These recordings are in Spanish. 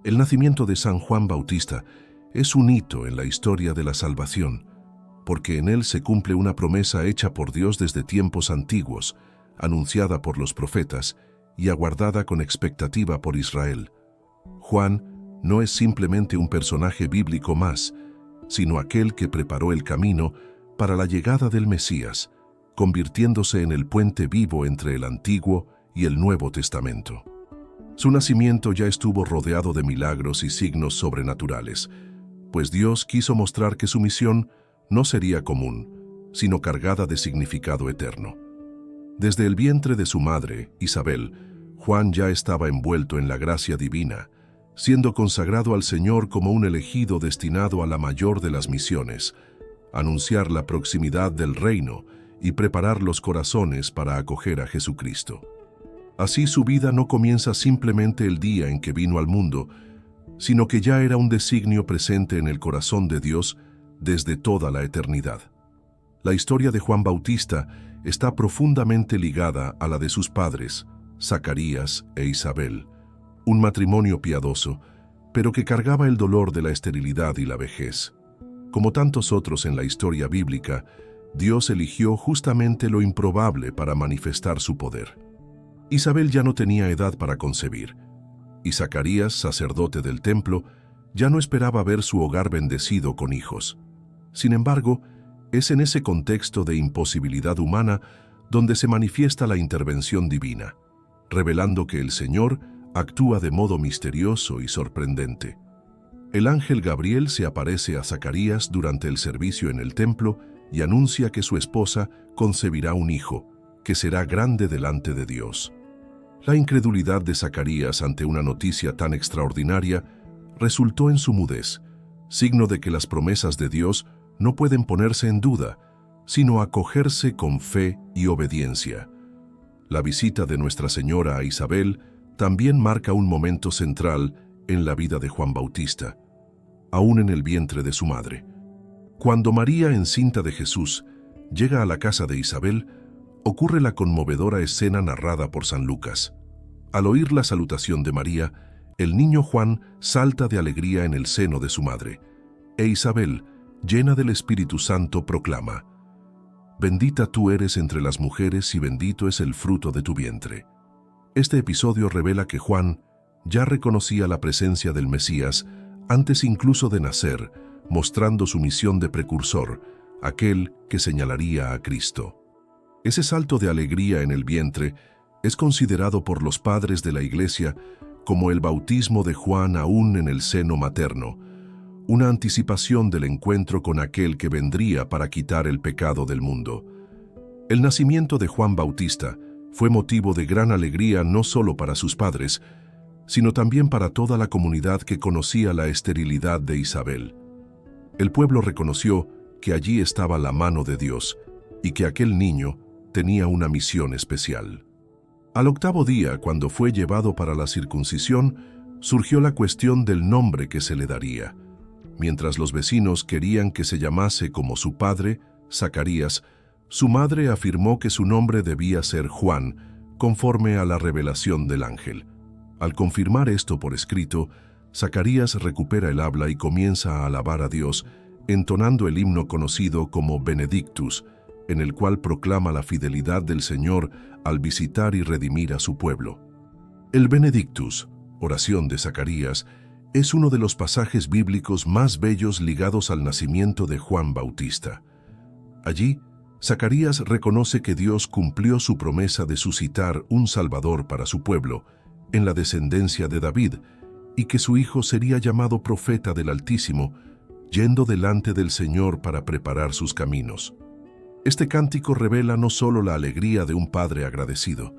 El nacimiento de San Juan Bautista es un hito en la historia de la salvación, porque en él se cumple una promesa hecha por Dios desde tiempos antiguos, anunciada por los profetas y aguardada con expectativa por Israel. Juan no es simplemente un personaje bíblico más, sino aquel que preparó el camino para la llegada del Mesías, convirtiéndose en el puente vivo entre el Antiguo y el Nuevo Testamento. Su nacimiento ya estuvo rodeado de milagros y signos sobrenaturales, pues Dios quiso mostrar que su misión no sería común, sino cargada de significado eterno. Desde el vientre de su madre, Isabel, Juan ya estaba envuelto en la gracia divina, siendo consagrado al Señor como un elegido destinado a la mayor de las misiones, anunciar la proximidad del reino y preparar los corazones para acoger a Jesucristo. Así su vida no comienza simplemente el día en que vino al mundo, sino que ya era un designio presente en el corazón de Dios desde toda la eternidad. La historia de Juan Bautista está profundamente ligada a la de sus padres, Zacarías e Isabel, un matrimonio piadoso, pero que cargaba el dolor de la esterilidad y la vejez. Como tantos otros en la historia bíblica, Dios eligió justamente lo improbable para manifestar su poder. Isabel ya no tenía edad para concebir, y Zacarías, sacerdote del templo, ya no esperaba ver su hogar bendecido con hijos. Sin embargo, es en ese contexto de imposibilidad humana donde se manifiesta la intervención divina, revelando que el Señor actúa de modo misterioso y sorprendente. El ángel Gabriel se aparece a Zacarías durante el servicio en el templo y anuncia que su esposa concebirá un hijo, que será grande delante de Dios. La incredulidad de Zacarías ante una noticia tan extraordinaria resultó en su mudez, signo de que las promesas de Dios no pueden ponerse en duda, sino acogerse con fe y obediencia. La visita de Nuestra Señora a Isabel también marca un momento central en la vida de Juan Bautista, aún en el vientre de su madre. Cuando María, encinta de Jesús, llega a la casa de Isabel, ocurre la conmovedora escena narrada por San Lucas. Al oír la salutación de María, el niño Juan salta de alegría en el seno de su madre, e Isabel, llena del Espíritu Santo, proclama: «Bendita tú eres entre las mujeres y bendito es el fruto de tu vientre». Este episodio revela que Juan ya reconocía la presencia del Mesías antes incluso de nacer, mostrando su misión de precursor, aquel que señalaría a Cristo. Ese salto de alegría en el vientre es considerado por los padres de la Iglesia como el bautismo de Juan aún en el seno materno, una anticipación del encuentro con aquel que vendría para quitar el pecado del mundo. El nacimiento de Juan Bautista fue motivo de gran alegría no solo para sus padres, sino también para toda la comunidad que conocía la esterilidad de Isabel. El pueblo reconoció que allí estaba la mano de Dios y que aquel niño tenía una misión especial. Al octavo día, cuando fue llevado para la circuncisión, surgió la cuestión del nombre que se le daría. Mientras los vecinos querían que se llamase como su padre, Zacarías, su madre afirmó que su nombre debía ser Juan, conforme a la revelación del ángel. Al confirmar esto por escrito, Zacarías recupera el habla y comienza a alabar a Dios, entonando el himno conocido como Benedictus, en el cual proclama la fidelidad del Señor al visitar y redimir a su pueblo. El Benedictus, oración de Zacarías, es uno de los pasajes bíblicos más bellos ligados al nacimiento de Juan Bautista. Allí, Zacarías reconoce que Dios cumplió su promesa de suscitar un Salvador para su pueblo, en la descendencia de David, y que su hijo sería llamado profeta del Altísimo, yendo delante del Señor para preparar sus caminos. Este cántico revela no solo la alegría de un padre agradecido,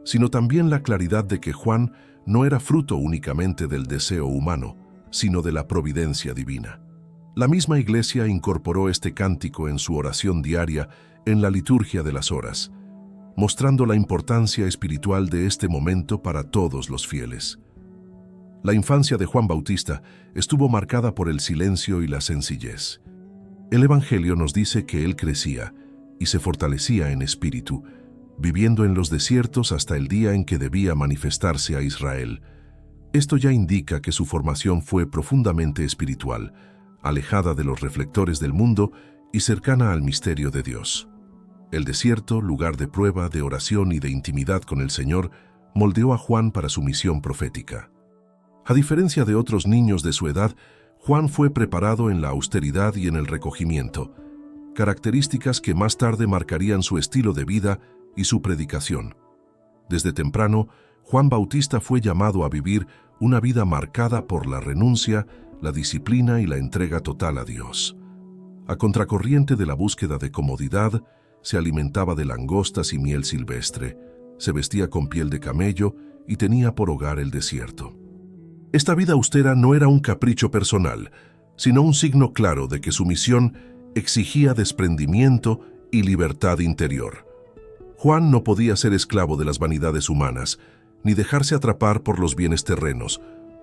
sino también la claridad de que Juan no era fruto únicamente del deseo humano, sino de la providencia divina. La misma Iglesia incorporó este cántico en su oración diaria en la liturgia de las horas, mostrando la importancia espiritual de este momento para todos los fieles. La infancia de Juan Bautista estuvo marcada por el silencio y la sencillez. El Evangelio nos dice que él crecía y se fortalecía en espíritu, viviendo en los desiertos hasta el día en que debía manifestarse a Israel. Esto ya indica que su formación fue profundamente espiritual, alejada de los reflectores del mundo y cercana al misterio de Dios. El desierto, lugar de prueba, de oración y de intimidad con el Señor, moldeó a Juan para su misión profética. A diferencia de otros niños de su edad, Juan fue preparado en la austeridad y en el recogimiento, características que más tarde marcarían su estilo de vida y su predicación. Desde temprano, Juan Bautista fue llamado a vivir una vida marcada por la renuncia, la disciplina y la entrega total a Dios. A contracorriente de la búsqueda de comodidad, se alimentaba de langostas y miel silvestre, se vestía con piel de camello y tenía por hogar el desierto. Esta vida austera no era un capricho personal, sino un signo claro de que su misión exigía desprendimiento y libertad interior. Juan no podía ser esclavo de las vanidades humanas, ni dejarse atrapar por los bienes terrenos,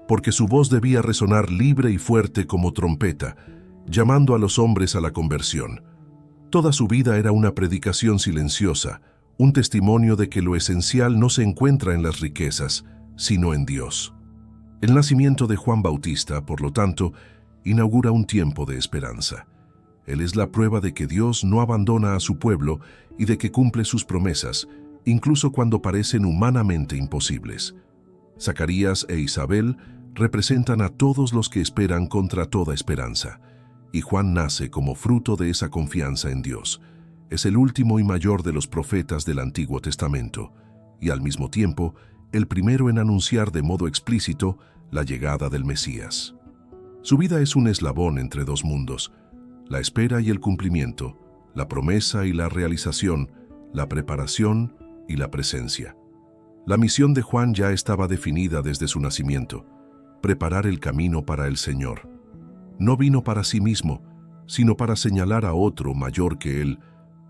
porque su voz debía resonar libre y fuerte como trompeta, llamando a los hombres a la conversión. Toda su vida era una predicación silenciosa, un testimonio de que lo esencial no se encuentra en las riquezas, sino en Dios. El nacimiento de Juan Bautista, por lo tanto, inaugura un tiempo de esperanza. Él es la prueba de que Dios no abandona a su pueblo y de que cumple sus promesas, incluso cuando parecen humanamente imposibles. Zacarías e Isabel representan a todos los que esperan contra toda esperanza, y Juan nace como fruto de esa confianza en Dios. Es el último y mayor de los profetas del Antiguo Testamento, y al mismo tiempo, el primero en anunciar de modo explícito la llegada del Mesías. Su vida es un eslabón entre dos mundos, la espera y el cumplimiento, la promesa y la realización, la preparación y la presencia. La misión de Juan ya estaba definida desde su nacimiento: preparar el camino para el Señor. No vino para sí mismo, sino para señalar a otro mayor que él.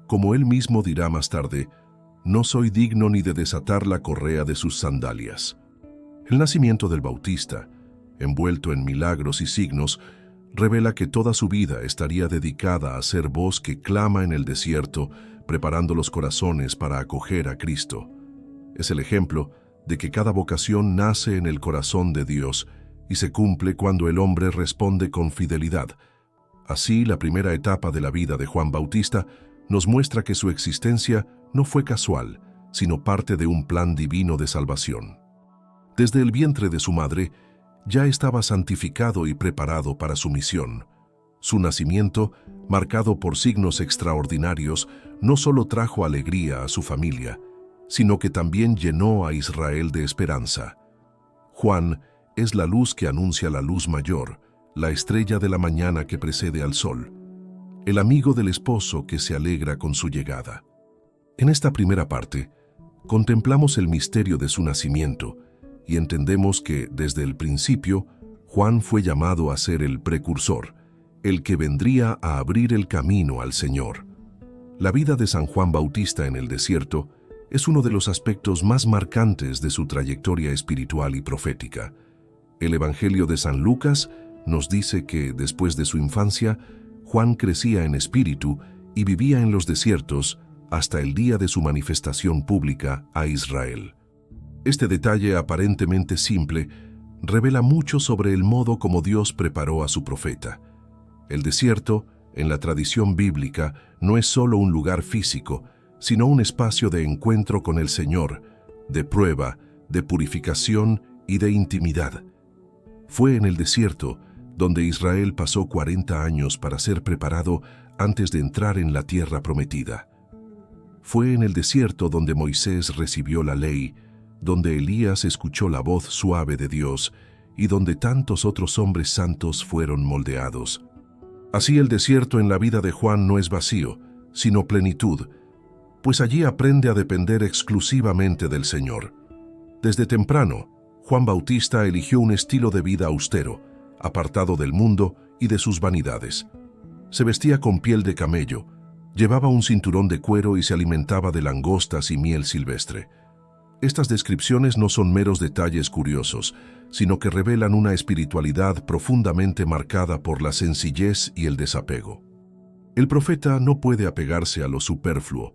Como él mismo dirá más tarde, no soy digno ni de desatar la correa de sus sandalias. El nacimiento del Bautista, envuelto en milagros y signos, revela que toda su vida estaría dedicada a ser voz que clama en el desierto, preparando los corazones para acoger a Cristo. Es el ejemplo de que cada vocación nace en el corazón de Dios y se cumple cuando el hombre responde con fidelidad. Así, la primera etapa de la vida de Juan Bautista nos muestra que su existencia no fue casual, sino parte de un plan divino de salvación. Desde el vientre de su madre, ya estaba santificado y preparado para su misión. Su nacimiento, marcado por signos extraordinarios, no solo trajo alegría a su familia, sino que también llenó a Israel de esperanza. Juan es la luz que anuncia la luz mayor, la estrella de la mañana que precede al sol, el amigo del esposo que se alegra con su llegada. En esta primera parte, contemplamos el misterio de su nacimiento y entendemos que, desde el principio, Juan fue llamado a ser el precursor, el que vendría a abrir el camino al Señor. La vida de San Juan Bautista en el desierto es uno de los aspectos más marcantes de su trayectoria espiritual y profética. El Evangelio de San Lucas nos dice que, después de su infancia, Juan crecía en espíritu y vivía en los desiertos hasta el día de su manifestación pública a Israel. Este detalle aparentemente simple revela mucho sobre el modo como Dios preparó a su profeta. El desierto, en la tradición bíblica, no es solo un lugar físico, sino un espacio de encuentro con el Señor, de prueba, de purificación y de intimidad. Fue en el desierto donde Israel pasó 40 años para ser preparado antes de entrar en la tierra prometida. Fue en el desierto donde Moisés recibió la ley, donde Elías escuchó la voz suave de Dios y donde tantos otros hombres santos fueron moldeados. Así el desierto en la vida de Juan no es vacío, sino plenitud, pues allí aprende a depender exclusivamente del Señor. Desde temprano, Juan Bautista eligió un estilo de vida austero, apartado del mundo y de sus vanidades. Se vestía con piel de camello, llevaba un cinturón de cuero y se alimentaba de langostas y miel silvestre. Estas descripciones no son meros detalles curiosos, sino que revelan una espiritualidad profundamente marcada por la sencillez y el desapego. El profeta no puede apegarse a lo superfluo,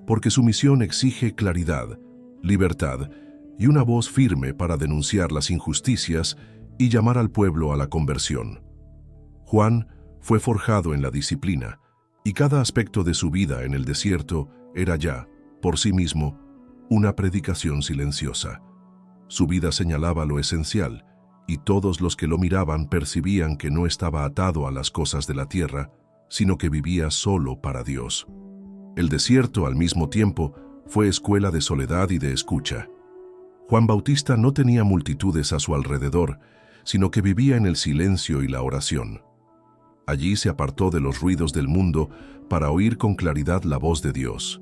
porque su misión exige claridad, libertad y una voz firme para denunciar las injusticias y llamar al pueblo a la conversión. Juan fue forjado en la disciplina, y cada aspecto de su vida en el desierto era ya, por sí mismo, una predicación silenciosa. Su vida señalaba lo esencial, y todos los que lo miraban percibían que no estaba atado a las cosas de la tierra, sino que vivía solo para Dios. El desierto, al mismo tiempo, fue escuela de soledad y de escucha. Juan Bautista no tenía multitudes a su alrededor, sino que vivía en el silencio y la oración. Allí se apartó de los ruidos del mundo para oír con claridad la voz de Dios.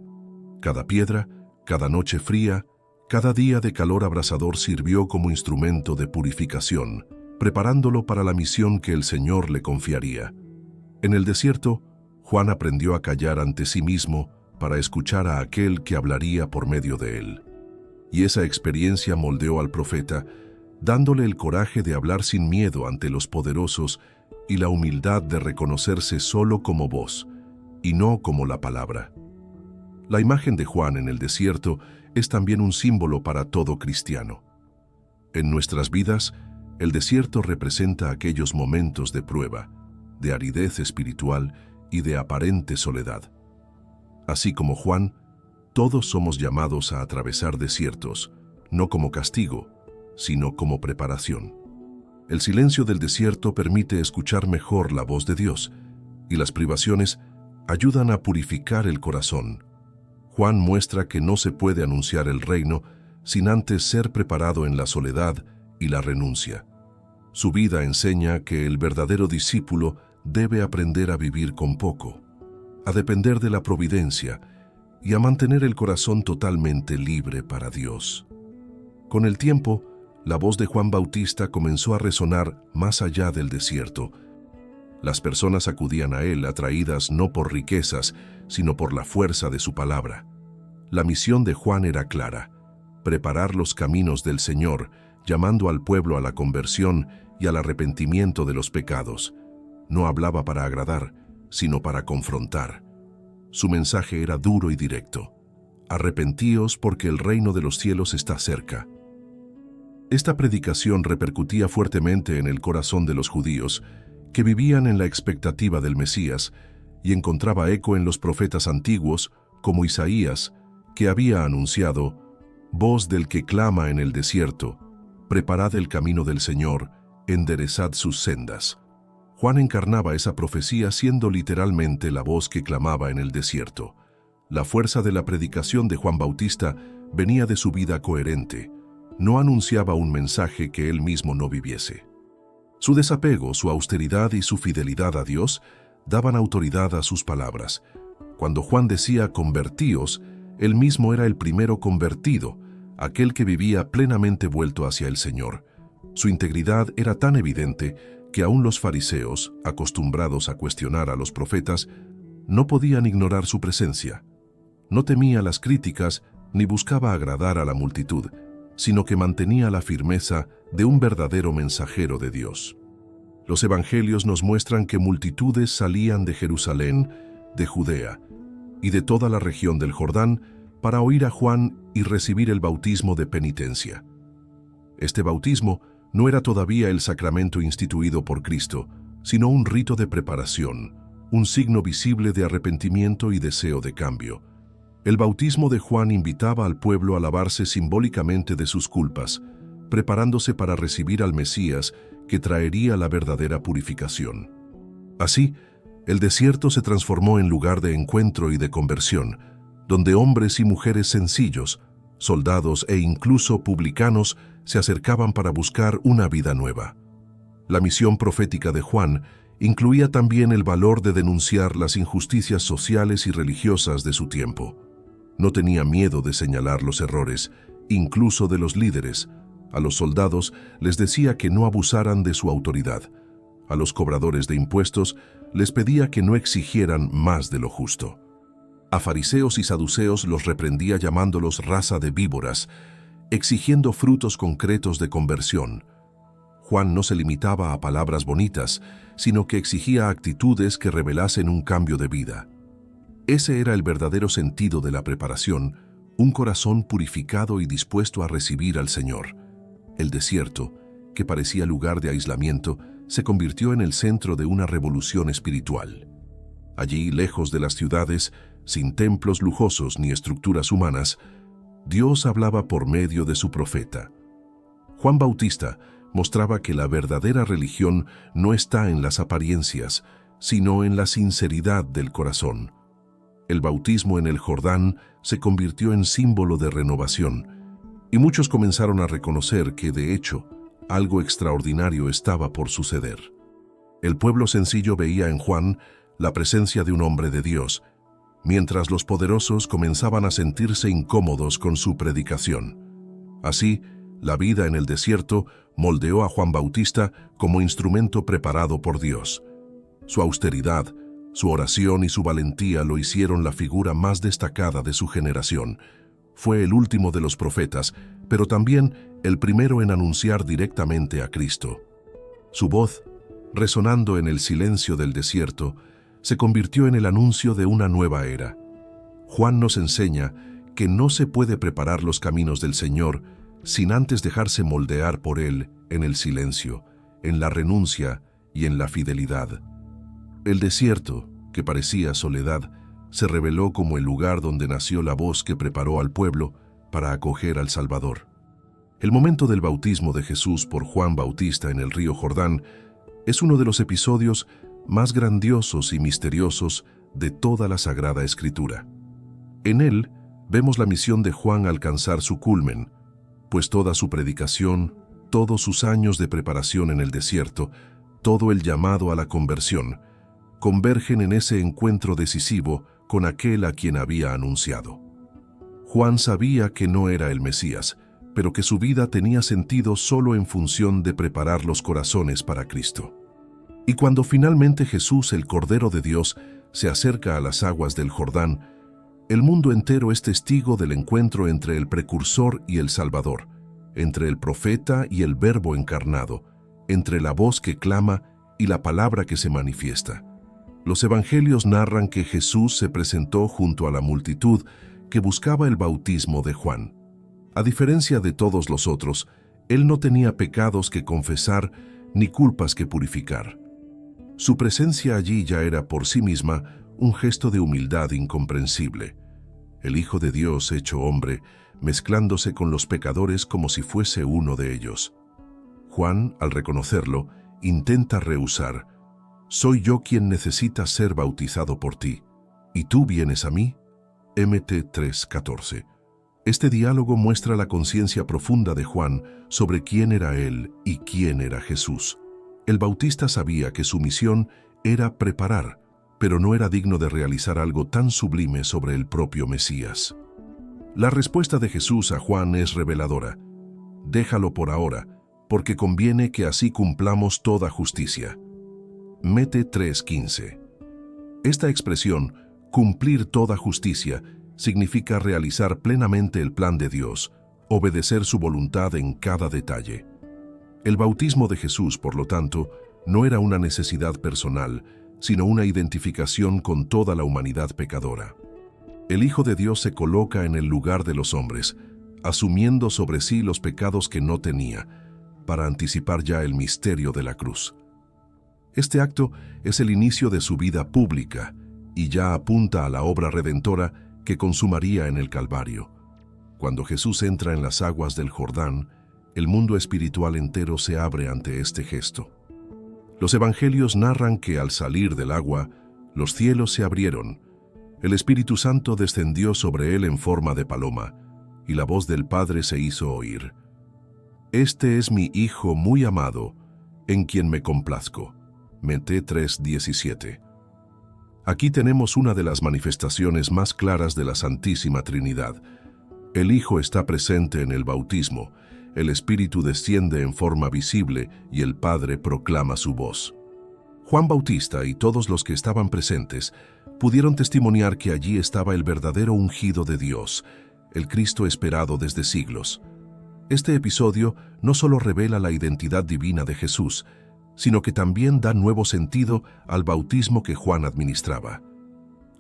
Cada piedra, cada noche fría, cada día de calor abrasador sirvió como instrumento de purificación, preparándolo para la misión que el Señor le confiaría. En el desierto, Juan aprendió a callar ante sí mismo para escuchar a aquel que hablaría por medio de él. Y esa experiencia moldeó al profeta, dándole el coraje de hablar sin miedo ante los poderosos y la humildad de reconocerse solo como voz, y no como la palabra. La imagen de Juan en el desierto es también un símbolo para todo cristiano. En nuestras vidas, el desierto representa aquellos momentos de prueba, de aridez espiritual y de aparente soledad. Así como Juan, todos somos llamados a atravesar desiertos, no como castigo, sino como preparación. El silencio del desierto permite escuchar mejor la voz de Dios, y las privaciones ayudan a purificar el corazón. Juan muestra que no se puede anunciar el reino sin antes ser preparado en la soledad y la renuncia. Su vida enseña que el verdadero discípulo debe aprender a vivir con poco, a depender de la providencia y a mantener el corazón totalmente libre para Dios. Con el tiempo, la voz de Juan Bautista comenzó a resonar más allá del desierto. Las personas acudían a él atraídas no por riquezas, sino por la fuerza de su palabra. La misión de Juan era clara: preparar los caminos del Señor, llamando al pueblo a la conversión y al arrepentimiento de los pecados. No hablaba para agradar, sino para confrontar. Su mensaje era duro y directo: arrepentíos porque el reino de los cielos está cerca. Esta predicación repercutía fuertemente en el corazón de los judíos, que vivían en la expectativa del Mesías, y encontraba eco en los profetas antiguos, como Isaías, que había anunciado: voz del que clama en el desierto, preparad el camino del Señor, enderezad sus sendas. Juan encarnaba esa profecía siendo literalmente la voz que clamaba en el desierto. La fuerza de la predicación de Juan Bautista venía de su vida coherente. No anunciaba un mensaje que él mismo no viviese. Su desapego, su austeridad y su fidelidad a Dios daban autoridad a sus palabras. Cuando Juan decía «convertíos», él mismo era el primero convertido, aquel que vivía plenamente vuelto hacia el Señor. Su integridad era tan evidente que aún los fariseos, acostumbrados a cuestionar a los profetas, no podían ignorar su presencia. No temía las críticas ni buscaba agradar a la multitud, sino que mantenía la firmeza de un verdadero mensajero de Dios. Los evangelios nos muestran que multitudes salían de Jerusalén, de Judea y de toda la región del Jordán para oír a Juan y recibir el bautismo de penitencia. Este bautismo no era todavía el sacramento instituido por Cristo, sino un rito de preparación, un signo visible de arrepentimiento y deseo de cambio. El bautismo de Juan invitaba al pueblo a lavarse simbólicamente de sus culpas, preparándose para recibir al Mesías que traería la verdadera purificación. Así, el desierto se transformó en lugar de encuentro y de conversión, donde hombres y mujeres sencillos, soldados e incluso publicanos se acercaban para buscar una vida nueva. La misión profética de Juan incluía también el valor de denunciar las injusticias sociales y religiosas de su tiempo. No tenía miedo de señalar los errores, incluso de los líderes. A los soldados les decía que no abusaran de su autoridad. A los cobradores de impuestos les pedía que no exigieran más de lo justo. A fariseos y saduceos los reprendía llamándolos raza de víboras, exigiendo frutos concretos de conversión. Juan no se limitaba a palabras bonitas, sino que exigía actitudes que revelasen un cambio de vida. Ese era el verdadero sentido de la preparación, un corazón purificado y dispuesto a recibir al Señor. El desierto, que parecía lugar de aislamiento, se convirtió en el centro de una revolución espiritual. Allí, lejos de las ciudades, sin templos lujosos ni estructuras humanas, Dios hablaba por medio de su profeta. Juan Bautista mostraba que la verdadera religión no está en las apariencias, sino en la sinceridad del corazón. El bautismo en el Jordán se convirtió en símbolo de renovación, y muchos comenzaron a reconocer que, de hecho, algo extraordinario estaba por suceder. El pueblo sencillo veía en Juan la presencia de un hombre de Dios, mientras los poderosos comenzaban a sentirse incómodos con su predicación. Así, la vida en el desierto moldeó a Juan Bautista como instrumento preparado por Dios. Su austeridad, su oración y su valentía lo hicieron la figura más destacada de su generación. Fue el último de los profetas, pero también el primero en anunciar directamente a Cristo. Su voz, resonando en el silencio del desierto, se convirtió en el anuncio de una nueva era. Juan nos enseña que no se puede preparar los caminos del Señor sin antes dejarse moldear por Él en el silencio, en la renuncia y en la fidelidad. El desierto, que parecía soledad, se reveló como el lugar donde nació la voz que preparó al pueblo para acoger al Salvador. El momento del bautismo de Jesús por Juan Bautista en el río Jordán es uno de los episodios más grandiosos y misteriosos de toda la Sagrada Escritura. En él vemos la misión de Juan alcanzar su culmen, pues toda su predicación, todos sus años de preparación en el desierto, todo el llamado a la conversión, convergen en ese encuentro decisivo con aquel a quien había anunciado. Juan sabía que no era el Mesías, pero que su vida tenía sentido solo en función de preparar los corazones para Cristo. Y cuando finalmente Jesús, el Cordero de Dios, se acerca a las aguas del Jordán, el mundo entero es testigo del encuentro entre el precursor y el Salvador, entre el profeta y el Verbo encarnado, entre la voz que clama y la palabra que se manifiesta. Los evangelios narran que Jesús se presentó junto a la multitud que buscaba el bautismo de Juan. A diferencia de todos los otros, él no tenía pecados que confesar ni culpas que purificar. Su presencia allí ya era por sí misma un gesto de humildad incomprensible. El Hijo de Dios hecho hombre, mezclándose con los pecadores como si fuese uno de ellos. Juan, al reconocerlo, intenta rehusar: «Soy yo quien necesita ser bautizado por ti, ¿y tú vienes a mí?» Mt 3:14. Este diálogo muestra la conciencia profunda de Juan sobre quién era él y quién era Jesús. El Bautista sabía que su misión era preparar, pero no era digno de realizar algo tan sublime sobre el propio Mesías. La respuesta de Jesús a Juan es reveladora: «Déjalo por ahora, porque conviene que así cumplamos toda justicia». Mt 3:15. Esta expresión, cumplir toda justicia, significa realizar plenamente el plan de Dios, obedecer su voluntad en cada detalle. El bautismo de Jesús, por lo tanto, no era una necesidad personal, sino una identificación con toda la humanidad pecadora. El Hijo de Dios se coloca en el lugar de los hombres, asumiendo sobre sí los pecados que no tenía, para anticipar ya el misterio de la cruz. Este acto es el inicio de su vida pública y ya apunta a la obra redentora que consumaría en el Calvario. Cuando Jesús entra en las aguas del Jordán, el mundo espiritual entero se abre ante este gesto. Los evangelios narran que al salir del agua, los cielos se abrieron, el Espíritu Santo descendió sobre él en forma de paloma, y la voz del Padre se hizo oír: «Este es mi Hijo muy amado, en quien me complazco». Mt 3:17. Aquí tenemos una de las manifestaciones más claras de la Santísima Trinidad. El Hijo está presente en el bautismo, el Espíritu desciende en forma visible y el Padre proclama su voz. Juan Bautista y todos los que estaban presentes pudieron testimoniar que allí estaba el verdadero ungido de Dios, el Cristo esperado desde siglos. Este episodio no solo revela la identidad divina de Jesús, sino que también da nuevo sentido al bautismo que Juan administraba.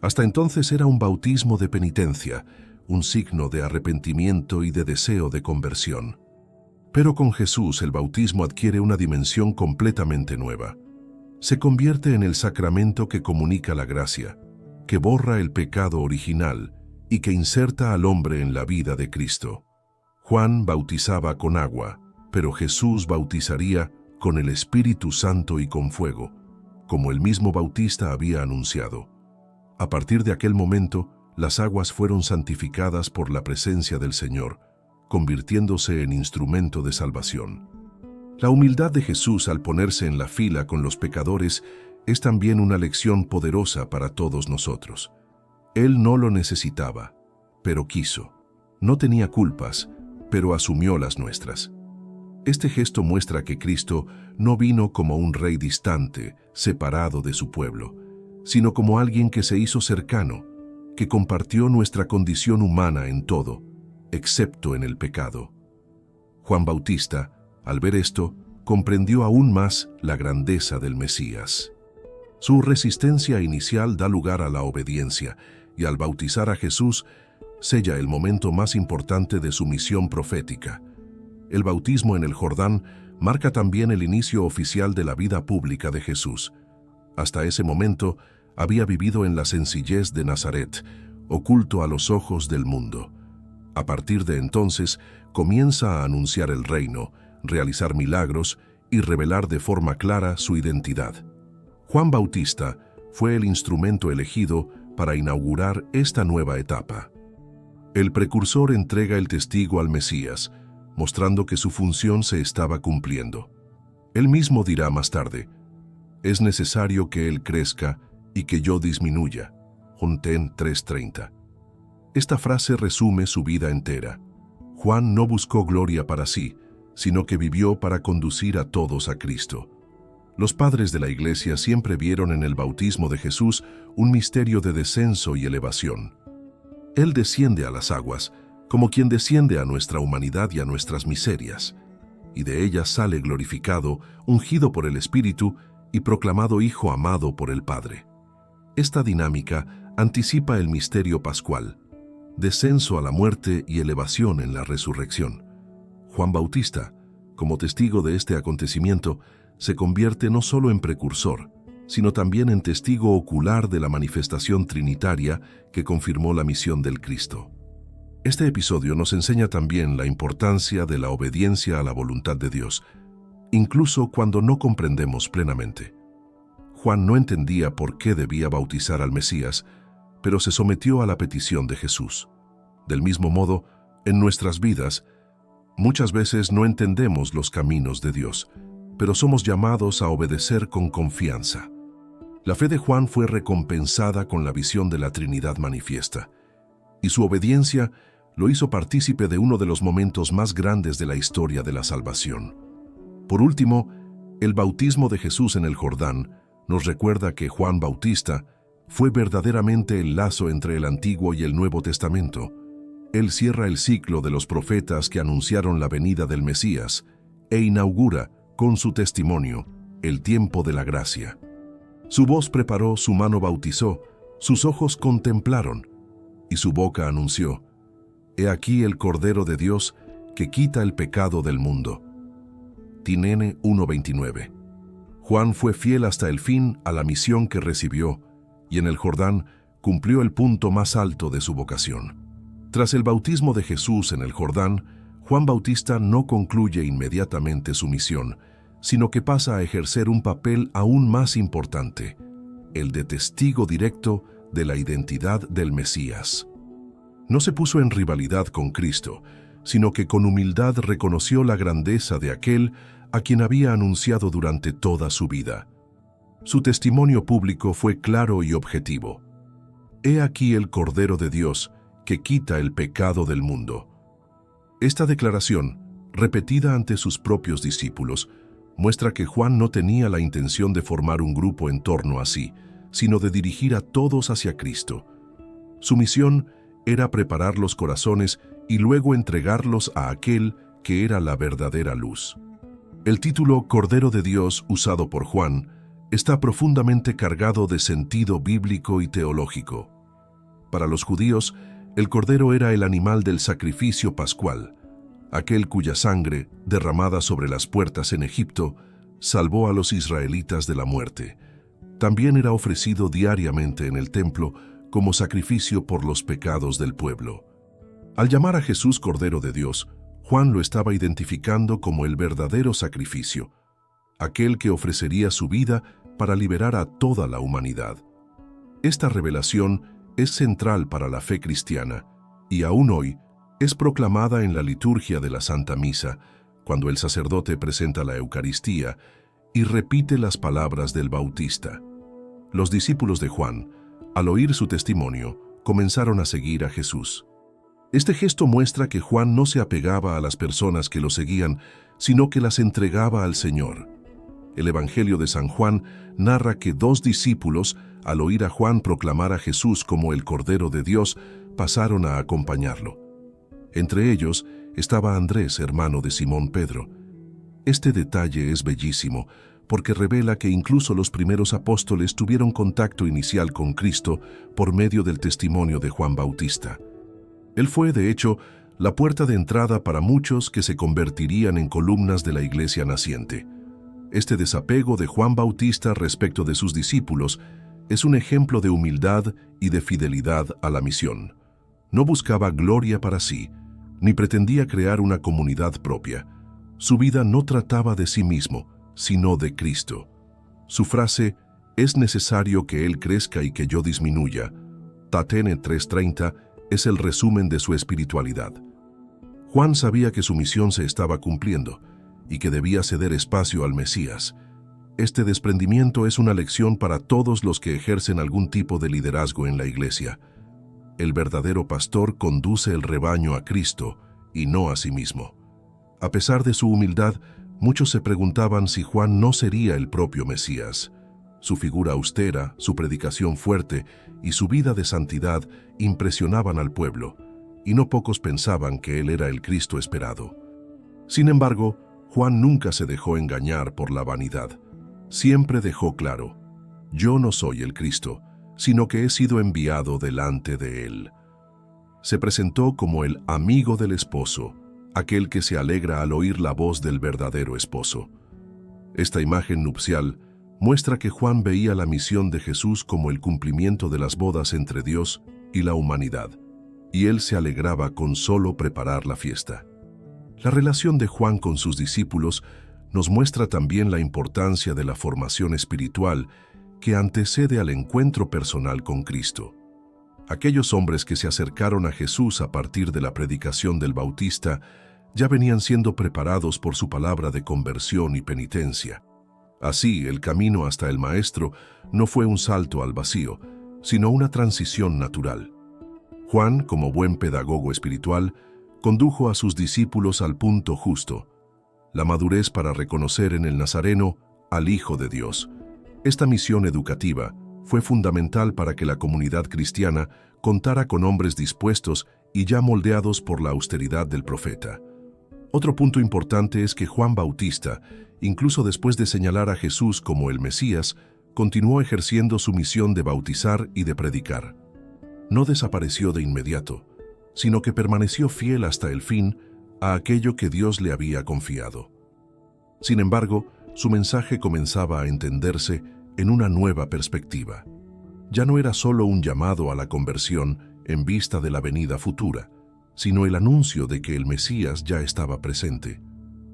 Hasta entonces era un bautismo de penitencia, un signo de arrepentimiento y de deseo de conversión. Pero con Jesús el bautismo adquiere una dimensión completamente nueva. Se convierte en el sacramento que comunica la gracia, que borra el pecado original y que inserta al hombre en la vida de Cristo. Juan bautizaba con agua, pero Jesús bautizaría con el Espíritu Santo y con fuego, como el mismo Bautista había anunciado. A partir de aquel momento, las aguas fueron santificadas por la presencia del Señor, convirtiéndose en instrumento de salvación. La humildad de Jesús al ponerse en la fila con los pecadores es también una lección poderosa para todos nosotros. Él no lo necesitaba, pero quiso. No tenía culpas, pero asumió las nuestras. Este gesto muestra que Cristo no vino como un rey distante, separado de su pueblo, sino como alguien que se hizo cercano, que compartió nuestra condición humana en todo, excepto en el pecado. Juan Bautista, al ver esto, comprendió aún más la grandeza del Mesías. Su resistencia inicial da lugar a la obediencia, y al bautizar a Jesús, sella el momento más importante de su misión profética. El bautismo en el Jordán marca también el inicio oficial de la vida pública de Jesús. Hasta ese momento, había vivido en la sencillez de Nazaret, oculto a los ojos del mundo. A partir de entonces, comienza a anunciar el reino, realizar milagros y revelar de forma clara su identidad. Juan Bautista fue el instrumento elegido para inaugurar esta nueva etapa. El precursor entrega el testigo al Mesías, mostrando que su función se estaba cumpliendo. Él mismo dirá más tarde: «Es necesario que Él crezca y que yo disminuya». Juan 3:30. Esta frase resume su vida entera. Juan no buscó gloria para sí, sino que vivió para conducir a todos a Cristo. Los padres de la Iglesia siempre vieron en el bautismo de Jesús un misterio de descenso y elevación. Él desciende a las aguas, como quien desciende a nuestra humanidad y a nuestras miserias, y de ellas sale glorificado, ungido por el Espíritu y proclamado Hijo amado por el Padre. Esta dinámica anticipa el misterio pascual, descenso a la muerte y elevación en la resurrección. Juan Bautista, como testigo de este acontecimiento, se convierte no solo en precursor, sino también en testigo ocular de la manifestación trinitaria que confirmó la misión del Cristo. Este episodio nos enseña también la importancia de la obediencia a la voluntad de Dios, incluso cuando no comprendemos plenamente. Juan no entendía por qué debía bautizar al Mesías, pero se sometió a la petición de Jesús. Del mismo modo, en nuestras vidas, muchas veces no entendemos los caminos de Dios, pero somos llamados a obedecer con confianza. La fe de Juan fue recompensada con la visión de la Trinidad manifiesta, y su obediencia lo hizo partícipe de uno de los momentos más grandes de la historia de la salvación. Por último, el bautismo de Jesús en el Jordán nos recuerda que Juan Bautista fue verdaderamente el lazo entre el Antiguo y el Nuevo Testamento. Él cierra el ciclo de los profetas que anunciaron la venida del Mesías e inaugura, con su testimonio, el tiempo de la gracia. Su voz preparó, su mano bautizó, sus ojos contemplaron, y su boca anunció: «He aquí el Cordero de Dios que quita el pecado del mundo». Tinene 1:29. Juan fue fiel hasta el fin a la misión que recibió, y en el Jordán cumplió el punto más alto de su vocación. Tras el bautismo de Jesús en el Jordán, Juan Bautista no concluye inmediatamente su misión, sino que pasa a ejercer un papel aún más importante, el de testigo directo de la identidad del Mesías. No se puso en rivalidad con Cristo, sino que con humildad reconoció la grandeza de aquel a quien había anunciado durante toda su vida. Su testimonio público fue claro y objetivo: «He aquí el Cordero de Dios que quita el pecado del mundo». Esta declaración, repetida ante sus propios discípulos, muestra que Juan no tenía la intención de formar un grupo en torno a sí, sino de dirigir a todos hacia Cristo. Su misión era preparar los corazones y luego entregarlos a aquel que era la verdadera luz. El título Cordero de Dios usado por Juan está profundamente cargado de sentido bíblico y teológico. Para los judíos, El cordero era el animal del sacrificio pascual, aquel cuya sangre, derramada sobre las puertas en Egipto, salvó a los israelitas de la muerte. También era ofrecido diariamente en el templo como sacrificio por los pecados del pueblo. Al llamar a Jesús Cordero de Dios, Juan lo estaba identificando como el verdadero sacrificio, aquel que ofrecería su vida para liberar a toda la humanidad. Esta revelación es central para la fe cristiana y aún hoy es proclamada en la liturgia de la Santa Misa, cuando el sacerdote presenta la Eucaristía y repite las palabras del Bautista. Los discípulos de Juan, al oír su testimonio, comenzaron a seguir a Jesús. Este gesto muestra que Juan no se apegaba a las personas que lo seguían, sino que las entregaba al Señor. El Evangelio de San Juan narra que 2 discípulos, al oír a Juan proclamar a Jesús como el Cordero de Dios, pasaron a acompañarlo. Entre ellos estaba Andrés, hermano de Simón Pedro. Este detalle es bellísimo, porque revela que incluso los primeros apóstoles tuvieron contacto inicial con Cristo por medio del testimonio de Juan Bautista. Él fue, de hecho, la puerta de entrada para muchos que se convertirían en columnas de la iglesia naciente. Este desapego de Juan Bautista respecto de sus discípulos es un ejemplo de humildad y de fidelidad a la misión. No buscaba gloria para sí, ni pretendía crear una comunidad propia. Su vida no trataba de sí mismo, sino de Cristo. Su frase, «Es necesario que Él crezca y que yo disminuya», Tatene 3:30, es el resumen de su espiritualidad. Juan sabía que su misión se estaba cumpliendo y que debía ceder espacio al Mesías. Este desprendimiento es una lección para todos los que ejercen algún tipo de liderazgo en la iglesia. El verdadero pastor conduce el rebaño a Cristo y no a sí mismo. A pesar de su humildad, muchos se preguntaban si Juan no sería el propio Mesías. Su figura austera, su predicación fuerte y su vida de santidad impresionaban al pueblo, y no pocos pensaban que él era el Cristo esperado. Sin embargo, Juan nunca se dejó engañar por la vanidad. Siempre dejó claro: «Yo no soy el Cristo, sino que he sido enviado delante de él». Se presentó como el amigo del esposo, aquel que se alegra al oír la voz del verdadero esposo. Esta imagen nupcial muestra que Juan veía la misión de Jesús como el cumplimiento de las bodas entre Dios y la humanidad, y él se alegraba con solo preparar la fiesta. La relación de Juan con sus discípulos nos muestra también la importancia de la formación espiritual que antecede al encuentro personal con Cristo. Aquellos hombres que se acercaron a Jesús a partir de la predicación del Bautista ya venían siendo preparados por su palabra de conversión y penitencia. Así, el camino hasta el Maestro no fue un salto al vacío, sino una transición natural. Juan, como buen pedagogo espiritual, condujo a sus discípulos al punto justo, la madurez para reconocer en el Nazareno al Hijo de Dios. Esta misión educativa fue fundamental para que la comunidad cristiana contara con hombres dispuestos y ya moldeados por la austeridad del profeta. Otro punto importante es que Juan Bautista, incluso después de señalar a Jesús como el Mesías, continuó ejerciendo su misión de bautizar y de predicar. No desapareció de inmediato, sino que permaneció fiel hasta el fin a aquello que Dios le había confiado. Sin embargo, su mensaje comenzaba a entenderse en una nueva perspectiva. Ya no era solo un llamado a la conversión en vista de la venida futura, sino el anuncio de que el Mesías ya estaba presente.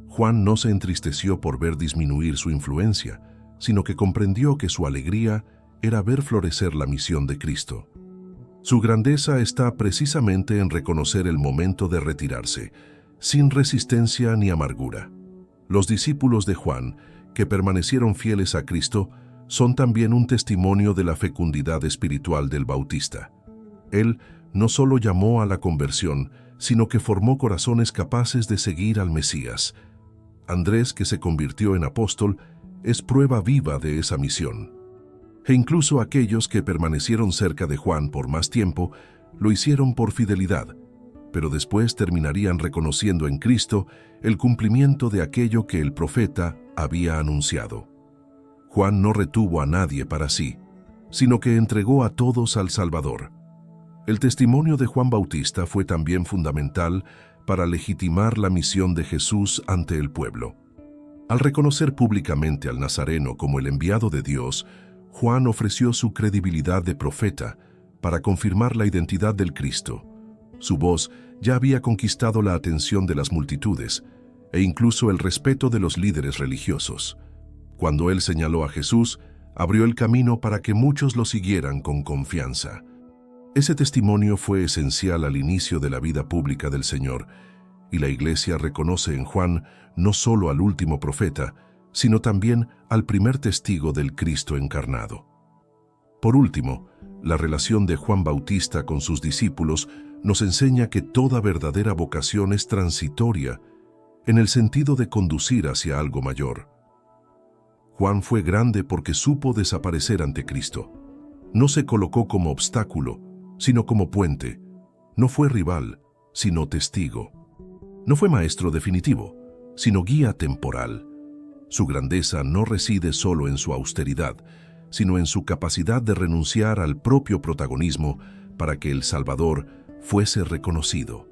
Juan no se entristeció por ver disminuir su influencia, sino que comprendió que su alegría era ver florecer la misión de Cristo. Su grandeza está precisamente en reconocer el momento de retirarse, sin resistencia ni amargura. Los discípulos de Juan, que permanecieron fieles a Cristo, son también un testimonio de la fecundidad espiritual del Bautista. Él no solo llamó a la conversión, sino que formó corazones capaces de seguir al Mesías. Andrés, que se convirtió en apóstol, es prueba viva de esa misión. E incluso aquellos que permanecieron cerca de Juan por más tiempo, lo hicieron por fidelidad, pero después terminarían reconociendo en Cristo el cumplimiento de aquello que el profeta había anunciado. Juan no retuvo a nadie para sí, sino que entregó a todos al Salvador. El testimonio de Juan Bautista fue también fundamental para legitimar la misión de Jesús ante el pueblo. Al reconocer públicamente al Nazareno como el enviado de Dios, Juan ofreció su credibilidad de profeta para confirmar la identidad del Cristo. Su voz ya había conquistado la atención de las multitudes e incluso el respeto de los líderes religiosos. Cuando él señaló a Jesús, abrió el camino para que muchos lo siguieran con confianza. Ese testimonio fue esencial al inicio de la vida pública del Señor, y la Iglesia reconoce en Juan no solo al último profeta, sino también al primer testigo del Cristo encarnado. Por último, la relación de Juan Bautista con sus discípulos nos enseña que toda verdadera vocación es transitoria, en el sentido de conducir hacia algo mayor. Juan fue grande porque supo desaparecer ante Cristo. No se colocó como obstáculo, sino como puente. No fue rival, sino testigo. No fue maestro definitivo, sino guía temporal. Su grandeza no reside solo en su austeridad, sino en su capacidad de renunciar al propio protagonismo para que el Salvador fuese reconocido.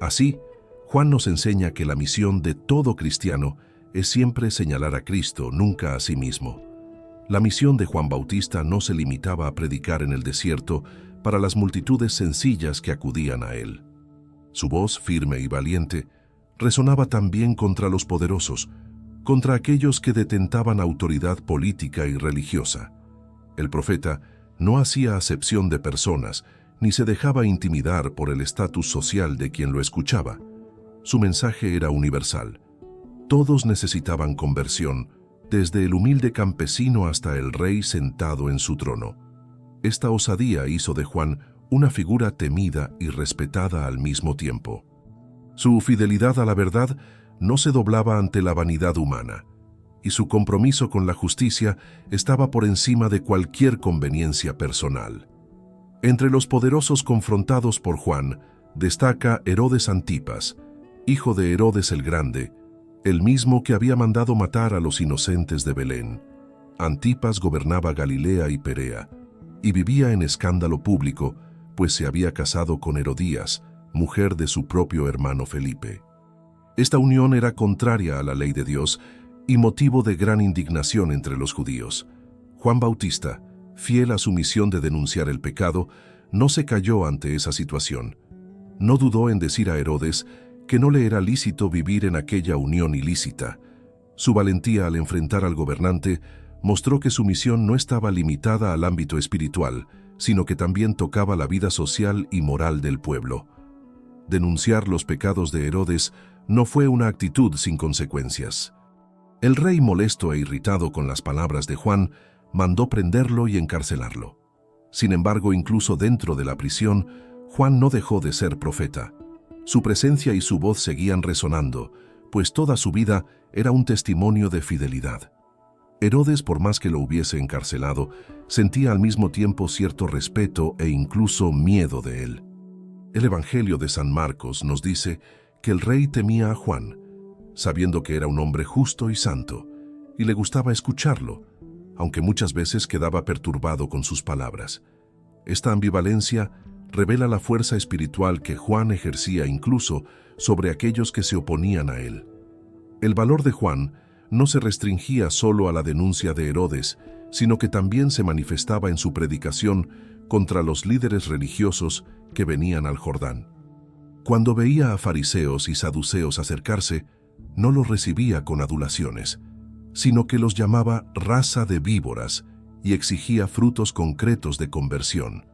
Así, Juan nos enseña que la misión de todo cristiano es siempre señalar a Cristo, nunca a sí mismo. La misión de Juan Bautista no se limitaba a predicar en el desierto para las multitudes sencillas que acudían a él. Su voz, firme y valiente, resonaba también contra los poderosos, contra aquellos que detentaban autoridad política y religiosa. El profeta no hacía acepción de personas, ni se dejaba intimidar por el estatus social de quien lo escuchaba. Su mensaje era universal. Todos necesitaban conversión, desde el humilde campesino hasta el rey sentado en su trono. Esta osadía hizo de Juan una figura temida y respetada al mismo tiempo. Su fidelidad a la verdad no se doblaba ante la vanidad humana, y su compromiso con la justicia estaba por encima de cualquier conveniencia personal. Entre los poderosos confrontados por Juan destaca Herodes Antipas, hijo de Herodes el Grande, el mismo que había mandado matar a los inocentes de Belén. Antipas gobernaba Galilea y Perea, y vivía en escándalo público, pues se había casado con Herodías, mujer de su propio hermano Felipe. Esta unión era contraria a la ley de Dios y motivo de gran indignación entre los judíos. Juan Bautista, fiel a su misión de denunciar el pecado, no se calló ante esa situación. No dudó en decir a Herodes que no le era lícito vivir en aquella unión ilícita. Su valentía al enfrentar al gobernante mostró que su misión no estaba limitada al ámbito espiritual, sino que también tocaba la vida social y moral del pueblo. Denunciar los pecados de Herodes no fue una actitud sin consecuencias. El rey, molesto e irritado con las palabras de Juan, mandó prenderlo y encarcelarlo. Sin embargo, incluso dentro de la prisión, Juan no dejó de ser profeta. Su presencia y su voz seguían resonando, pues toda su vida era un testimonio de fidelidad. Herodes, por más que lo hubiese encarcelado, sentía al mismo tiempo cierto respeto e incluso miedo de él. El Evangelio de San Marcos nos dice que el rey temía a Juan, sabiendo que era un hombre justo y santo, y le gustaba escucharlo, aunque muchas veces quedaba perturbado con sus palabras. Esta ambivalencia revela la fuerza espiritual que Juan ejercía incluso sobre aquellos que se oponían a él. El valor de Juan no se restringía solo a la denuncia de Herodes, sino que también se manifestaba en su predicación contra los líderes religiosos que venían al Jordán. Cuando veía a fariseos y saduceos acercarse, no los recibía con adulaciones, sino que los llamaba raza de víboras y exigía frutos concretos de conversión.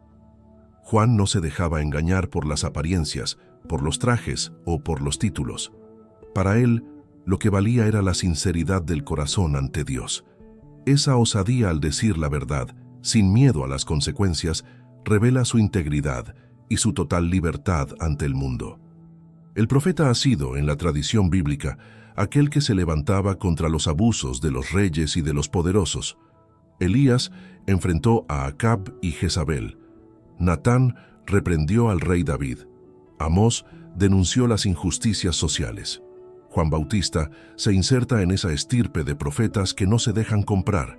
Juan no se dejaba engañar por las apariencias, por los trajes o por los títulos. Para él, lo que valía era la sinceridad del corazón ante Dios. Esa osadía al decir la verdad, sin miedo a las consecuencias, revela su integridad y su total libertad ante el mundo. El profeta ha sido, en la tradición bíblica, aquel que se levantaba contra los abusos de los reyes y de los poderosos. Elías enfrentó a Acab y Jezabel. Natán reprendió al rey David. Amós denunció las injusticias sociales. Juan Bautista se inserta en esa estirpe de profetas que no se dejan comprar,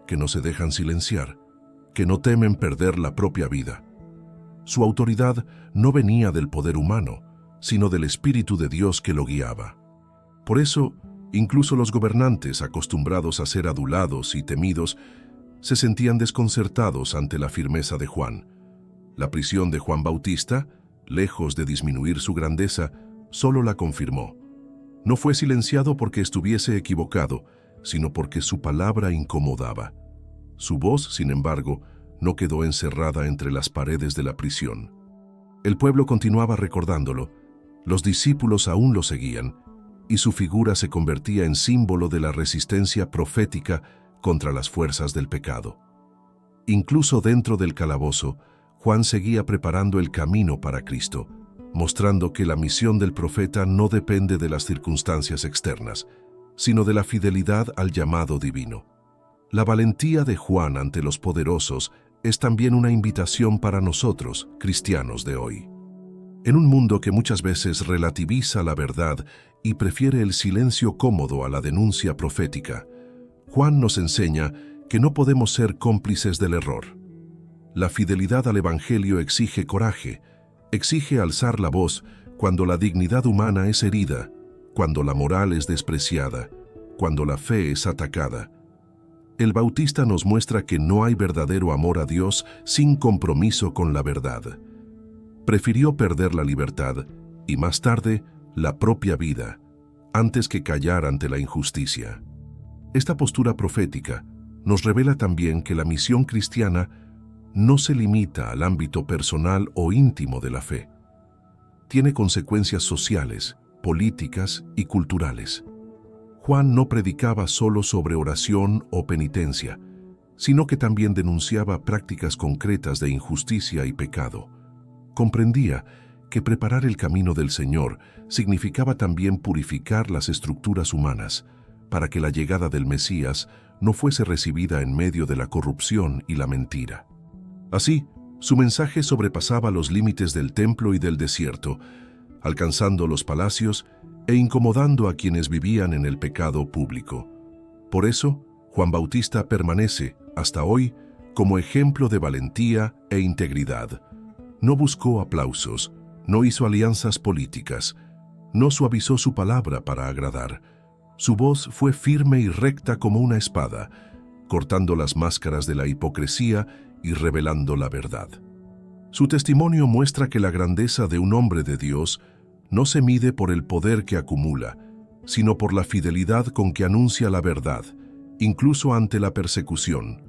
que no se dejan silenciar, que no temen perder la propia vida. Su autoridad no venía del poder humano, sino del Espíritu de Dios que lo guiaba. Por eso, incluso los gobernantes, acostumbrados a ser adulados y temidos, se sentían desconcertados ante la firmeza de Juan. La prisión de Juan Bautista, lejos de disminuir su grandeza, solo la confirmó. No fue silenciado porque estuviese equivocado, sino porque su palabra incomodaba. Su voz, sin embargo, no quedó encerrada entre las paredes de la prisión. El pueblo continuaba recordándolo, los discípulos aún lo seguían, y su figura se convertía en símbolo de la resistencia profética contra las fuerzas del pecado. Incluso dentro del calabozo, Juan seguía preparando el camino para Cristo, mostrando que la misión del profeta no depende de las circunstancias externas, sino de la fidelidad al llamado divino. La valentía de Juan ante los poderosos es también una invitación para nosotros, cristianos de hoy. En un mundo que muchas veces relativiza la verdad y prefiere el silencio cómodo a la denuncia profética, Juan nos enseña que no podemos ser cómplices del error. La fidelidad al Evangelio exige coraje, exige alzar la voz cuando la dignidad humana es herida, cuando la moral es despreciada, cuando la fe es atacada. El Bautista nos muestra que no hay verdadero amor a Dios sin compromiso con la verdad. Prefirió perder la libertad y más tarde la propia vida, antes que callar ante la injusticia. Esta postura profética nos revela también que la misión cristiana no se limita al ámbito personal o íntimo de la fe. Tiene consecuencias sociales, políticas y culturales. Juan no predicaba solo sobre oración o penitencia, sino que también denunciaba prácticas concretas de injusticia y pecado. Comprendía que preparar el camino del Señor significaba también purificar las estructuras humanas, para que la llegada del Mesías no fuese recibida en medio de la corrupción y la mentira. Así, su mensaje sobrepasaba los límites del templo y del desierto, alcanzando los palacios e incomodando a quienes vivían en el pecado público. Por eso, Juan Bautista permanece, hasta hoy, como ejemplo de valentía e integridad. No buscó aplausos, no hizo alianzas políticas, no suavizó su palabra para agradar. Su voz fue firme y recta como una espada, cortando las máscaras de la hipocresía y revelando la verdad. Su testimonio muestra que la grandeza de un hombre de Dios no se mide por el poder que acumula, sino por la fidelidad con que anuncia la verdad, incluso ante la persecución.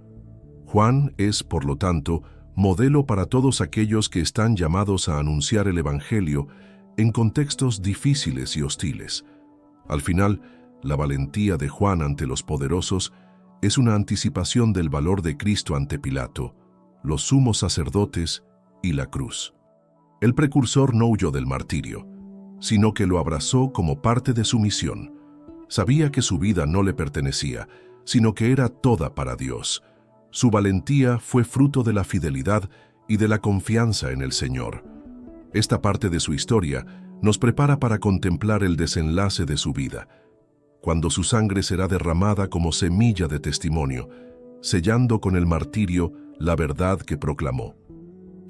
Juan es, por lo tanto, modelo para todos aquellos que están llamados a anunciar el Evangelio en contextos difíciles y hostiles. Al final, la valentía de Juan ante los poderosos es una anticipación del valor de Cristo ante Pilato, los sumos sacerdotes y la cruz. El precursor no huyó del martirio, sino que lo abrazó como parte de su misión. Sabía que su vida no le pertenecía, sino que era toda para Dios. Su valentía fue fruto de la fidelidad y de la confianza en el Señor. Esta parte de su historia nos prepara para contemplar el desenlace de su vida, cuando su sangre será derramada como semilla de testimonio, sellando con el martirio la verdad que proclamó.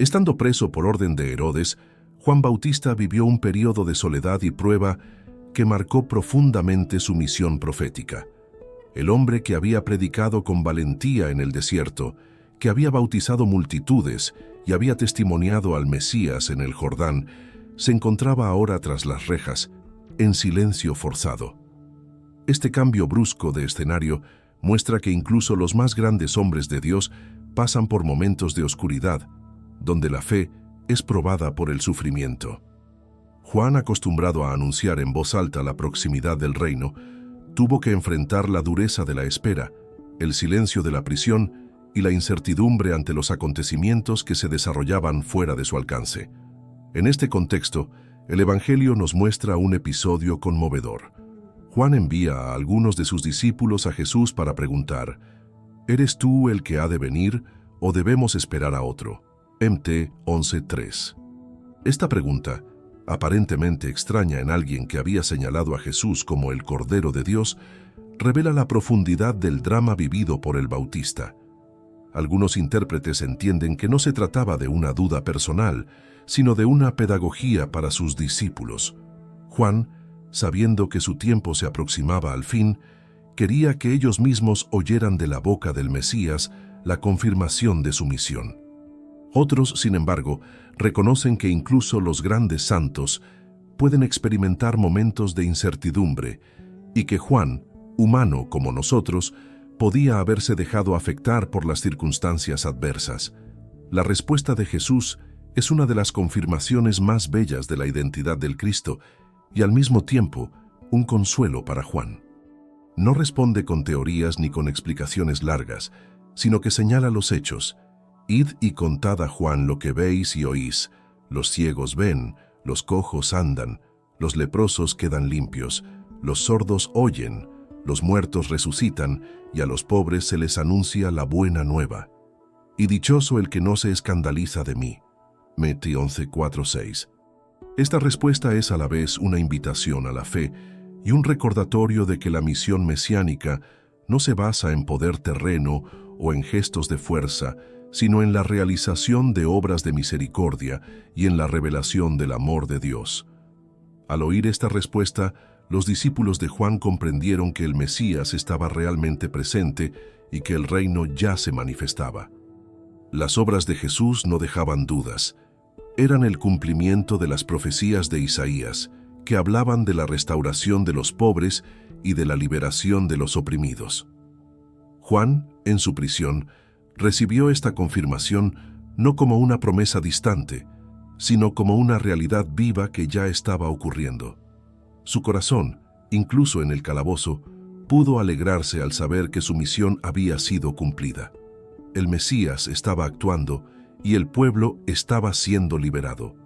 Estando preso por orden de Herodes, Juan Bautista vivió un periodo de soledad y prueba que marcó profundamente su misión profética. El hombre que había predicado con valentía en el desierto, que había bautizado multitudes y había testimoniado al Mesías en el Jordán, se encontraba ahora tras las rejas, en silencio forzado. Este cambio brusco de escenario muestra que incluso los más grandes hombres de Dios pasan por momentos de oscuridad, donde la fe es probada por el sufrimiento. Juan, acostumbrado a anunciar en voz alta la proximidad del reino, tuvo que enfrentar la dureza de la espera, el silencio de la prisión y la incertidumbre ante los acontecimientos que se desarrollaban fuera de su alcance. En este contexto, el Evangelio nos muestra un episodio conmovedor. Juan envía a algunos de sus discípulos a Jesús para preguntar: ¿eres tú el que ha de venir o debemos esperar a otro? Mt 11:3. Esta pregunta, aparentemente extraña en alguien que había señalado a Jesús como el Cordero de Dios, revela la profundidad del drama vivido por el Bautista. Algunos intérpretes entienden que no se trataba de una duda personal, sino de una pedagogía para sus discípulos. Juan, sabiendo que su tiempo se aproximaba al fin, quería que ellos mismos oyeran de la boca del Mesías la confirmación de su misión. Otros, sin embargo, reconocen que incluso los grandes santos pueden experimentar momentos de incertidumbre y que Juan, humano como nosotros, podía haberse dejado afectar por las circunstancias adversas. La respuesta de Jesús es una de las confirmaciones más bellas de la identidad del Cristo y al mismo tiempo un consuelo para Juan. No responde con teorías ni con explicaciones largas, sino que señala los hechos. Id y contad a Juan lo que veis y oís. Los ciegos ven, los cojos andan, los leprosos quedan limpios, los sordos oyen, los muertos resucitan y a los pobres se les anuncia la buena nueva. Y dichoso el que no se escandaliza de mí. Mateo 11:4-6. Esta respuesta es a la vez una invitación a la fe y un recordatorio de que la misión mesiánica no se basa en poder terreno o en gestos de fuerza, sino en la realización de obras de misericordia y en la revelación del amor de Dios. Al oír esta respuesta, los discípulos de Juan comprendieron que el Mesías estaba realmente presente y que el reino ya se manifestaba. Las obras de Jesús no dejaban dudas. Eran el cumplimiento de las profecías de Isaías, que hablaban de la restauración de los pobres y de la liberación de los oprimidos. Juan, en su prisión, recibió esta confirmación no como una promesa distante, sino como una realidad viva que ya estaba ocurriendo. Su corazón, incluso en el calabozo, pudo alegrarse al saber que su misión había sido cumplida. El Mesías estaba actuando y el pueblo estaba siendo liberado.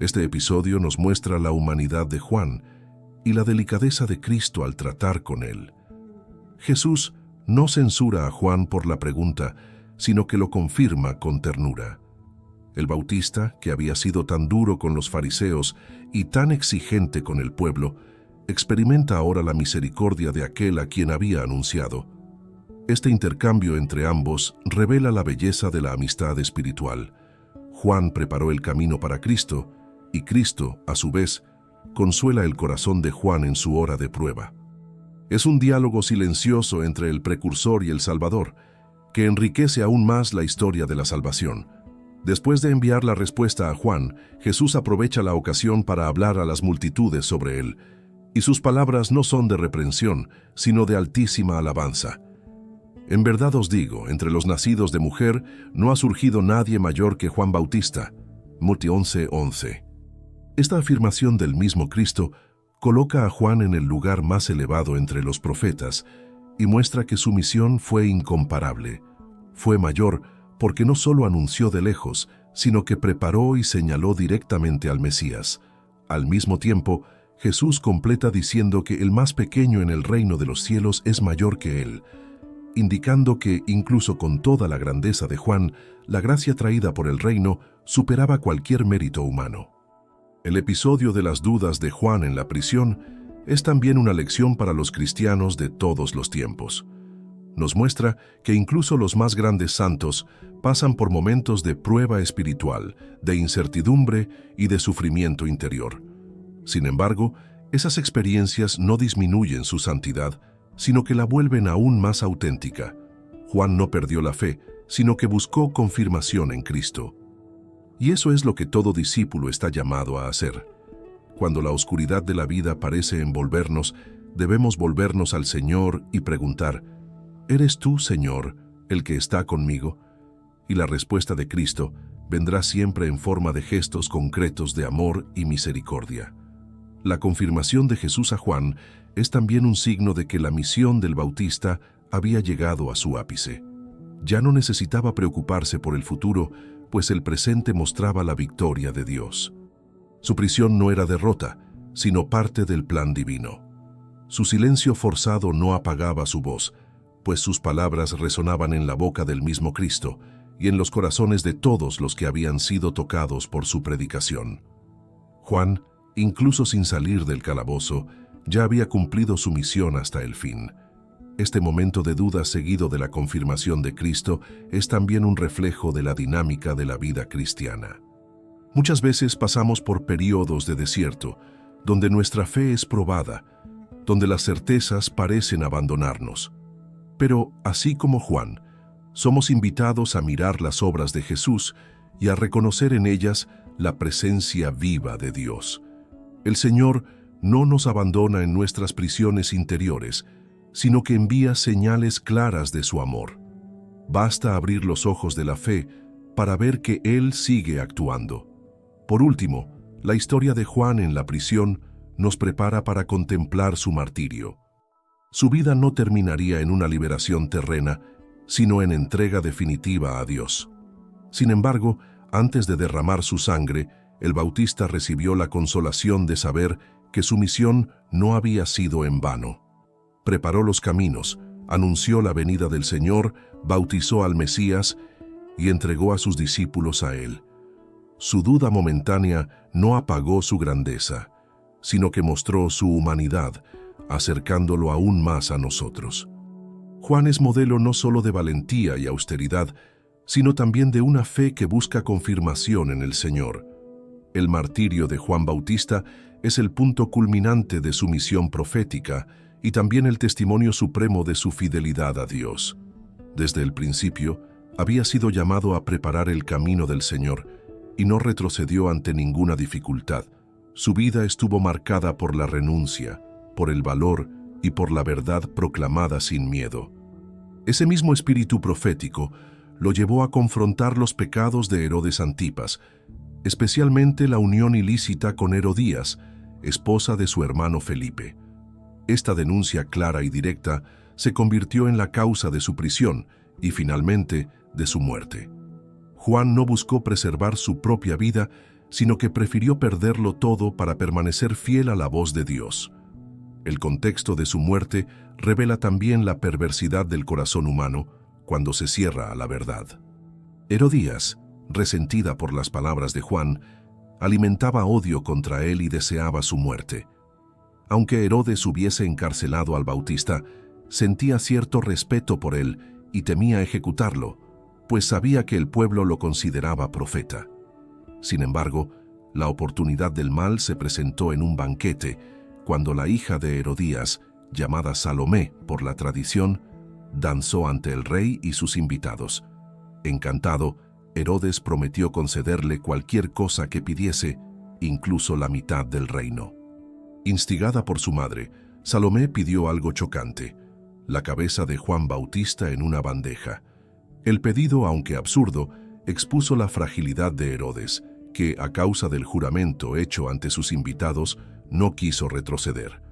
Este episodio nos muestra la humanidad de Juan y la delicadeza de Cristo al tratar con él. Jesús no censura a Juan por la pregunta, sino que lo confirma con ternura. El Bautista, que había sido tan duro con los fariseos y tan exigente con el pueblo, experimenta ahora la misericordia de aquel a quien había anunciado. Este intercambio entre ambos revela la belleza de la amistad espiritual. Juan preparó el camino para Cristo, y Cristo, a su vez, consuela el corazón de Juan en su hora de prueba. Es un diálogo silencioso entre el precursor y el Salvador, que enriquece aún más la historia de la salvación. Después de enviar la respuesta a Juan, Jesús aprovecha la ocasión para hablar a las multitudes sobre él, y sus palabras no son de reprensión, sino de altísima alabanza. En verdad os digo, entre los nacidos de mujer no ha surgido nadie mayor que Juan Bautista. Mateo 11:11. Esta afirmación del mismo Cristo coloca a Juan en el lugar más elevado entre los profetas y muestra que su misión fue incomparable. Fue mayor porque no solo anunció de lejos, sino que preparó y señaló directamente al Mesías. Al mismo tiempo, Jesús completa diciendo que el más pequeño en el reino de los cielos es mayor que él, indicando que, incluso con toda la grandeza de Juan, la gracia traída por el reino superaba cualquier mérito humano. El episodio de las dudas de Juan en la prisión es también una lección para los cristianos de todos los tiempos. Nos muestra que incluso los más grandes santos pasan por momentos de prueba espiritual, de incertidumbre y de sufrimiento interior. Sin embargo, esas experiencias no disminuyen su santidad, sino que la vuelven aún más auténtica. Juan no perdió la fe, sino que buscó confirmación en Cristo. Y eso es lo que todo discípulo está llamado a hacer. Cuando la oscuridad de la vida parece envolvernos, debemos volvernos al Señor y preguntar: ¿eres tú, Señor, el que está conmigo? Y la respuesta de Cristo vendrá siempre en forma de gestos concretos de amor y misericordia. La confirmación de Jesús a Juan es también un signo de que la misión del Bautista había llegado a su ápice. Ya no necesitaba preocuparse por el futuro, pues el presente mostraba la victoria de Dios. Su prisión no era derrota, sino parte del plan divino. Su silencio forzado no apagaba su voz, pues sus palabras resonaban en la boca del mismo Cristo y en los corazones de todos los que habían sido tocados por su predicación. Juan, incluso sin salir del calabozo, ya había cumplido su misión hasta el fin. Este momento de duda seguido de la confirmación de Cristo es también un reflejo de la dinámica de la vida cristiana. Muchas veces pasamos por periodos de desierto, donde nuestra fe es probada, donde las certezas parecen abandonarnos. Pero, así como Juan, somos invitados a mirar las obras de Jesús y a reconocer en ellas la presencia viva de Dios. El Señor no nos abandona en nuestras prisiones interiores, sino que envía señales claras de su amor. Basta abrir los ojos de la fe para ver que Él sigue actuando. Por último, la historia de Juan en la prisión nos prepara para contemplar su martirio. Su vida no terminaría en una liberación terrena, sino en entrega definitiva a Dios. Sin embargo, antes de derramar su sangre, el Bautista recibió la consolación de saber que su misión no había sido en vano. Preparó los caminos, anunció la venida del Señor, bautizó al Mesías y entregó a sus discípulos a Él. Su duda momentánea no apagó su grandeza, sino que mostró su humanidad, acercándolo aún más a nosotros. Juan es modelo no solo de valentía y austeridad, sino también de una fe que busca confirmación en el Señor. El martirio de Juan Bautista es el punto culminante de su misión profética y también el testimonio supremo de su fidelidad a Dios. Desde el principio, había sido llamado a preparar el camino del Señor y no retrocedió ante ninguna dificultad. Su vida estuvo marcada por la renuncia, por el valor y por la verdad proclamada sin miedo. Ese mismo espíritu profético lo llevó a confrontar los pecados de Herodes Antipas, especialmente la unión ilícita con Herodías, esposa de su hermano Felipe. Esta denuncia clara y directa se convirtió en la causa de su prisión y finalmente de su muerte. Juan no buscó preservar su propia vida, sino que prefirió perderlo todo para permanecer fiel a la voz de Dios. El contexto de su muerte revela también la perversidad del corazón humano cuando se cierra a la verdad. Herodías, resentida por las palabras de Juan, alimentaba odio contra él y deseaba su muerte. Aunque Herodes hubiese encarcelado al Bautista, sentía cierto respeto por él y temía ejecutarlo, pues sabía que el pueblo lo consideraba profeta. Sin embargo, la oportunidad del mal se presentó en un banquete, cuando la hija de Herodías, llamada Salomé por la tradición, danzó ante el rey y sus invitados. Encantado, Herodes prometió concederle cualquier cosa que pidiese, incluso la mitad del reino. Instigada por su madre, Salomé pidió algo chocante: la cabeza de Juan Bautista en una bandeja. El pedido, aunque absurdo, expuso la fragilidad de Herodes, que, a causa del juramento hecho ante sus invitados, no quiso retroceder.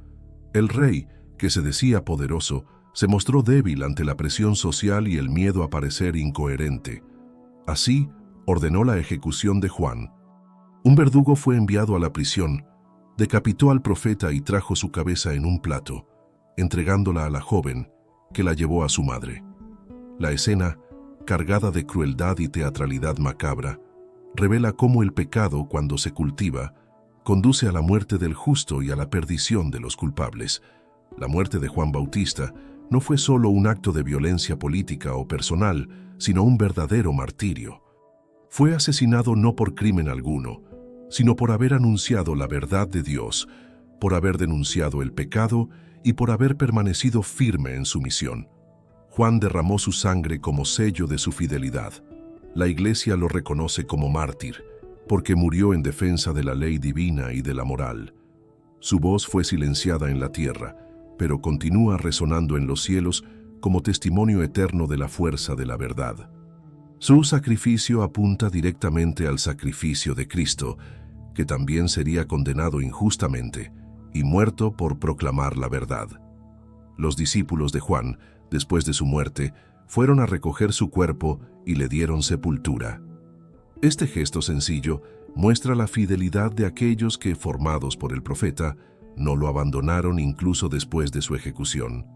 El rey, que se decía poderoso, se mostró débil ante la presión social y el miedo a parecer incoherente. Así, ordenó la ejecución de Juan. Un verdugo fue enviado a la prisión, decapitó al profeta y trajo su cabeza en un plato, entregándola a la joven, que la llevó a su madre. La escena, cargada de crueldad y teatralidad macabra, revela cómo el pecado, cuando se cultiva, conduce a la muerte del justo y a la perdición de los culpables. La muerte de Juan Bautista no fue solo un acto de violencia política o personal, sino un verdadero martirio. Fue asesinado no por crimen alguno, sino por haber anunciado la verdad de Dios, por haber denunciado el pecado y por haber permanecido firme en su misión. Juan derramó su sangre como sello de su fidelidad. La Iglesia lo reconoce como mártir, porque murió en defensa de la ley divina y de la moral. Su voz fue silenciada en la tierra, pero continúa resonando en los cielos como testimonio eterno de la fuerza de la verdad. Su sacrificio apunta directamente al sacrificio de Cristo, que también sería condenado injustamente y muerto por proclamar la verdad. Los discípulos de Juan, después de su muerte, fueron a recoger su cuerpo y le dieron sepultura. Este gesto sencillo muestra la fidelidad de aquellos que, formados por el profeta, no lo abandonaron incluso después de su ejecución.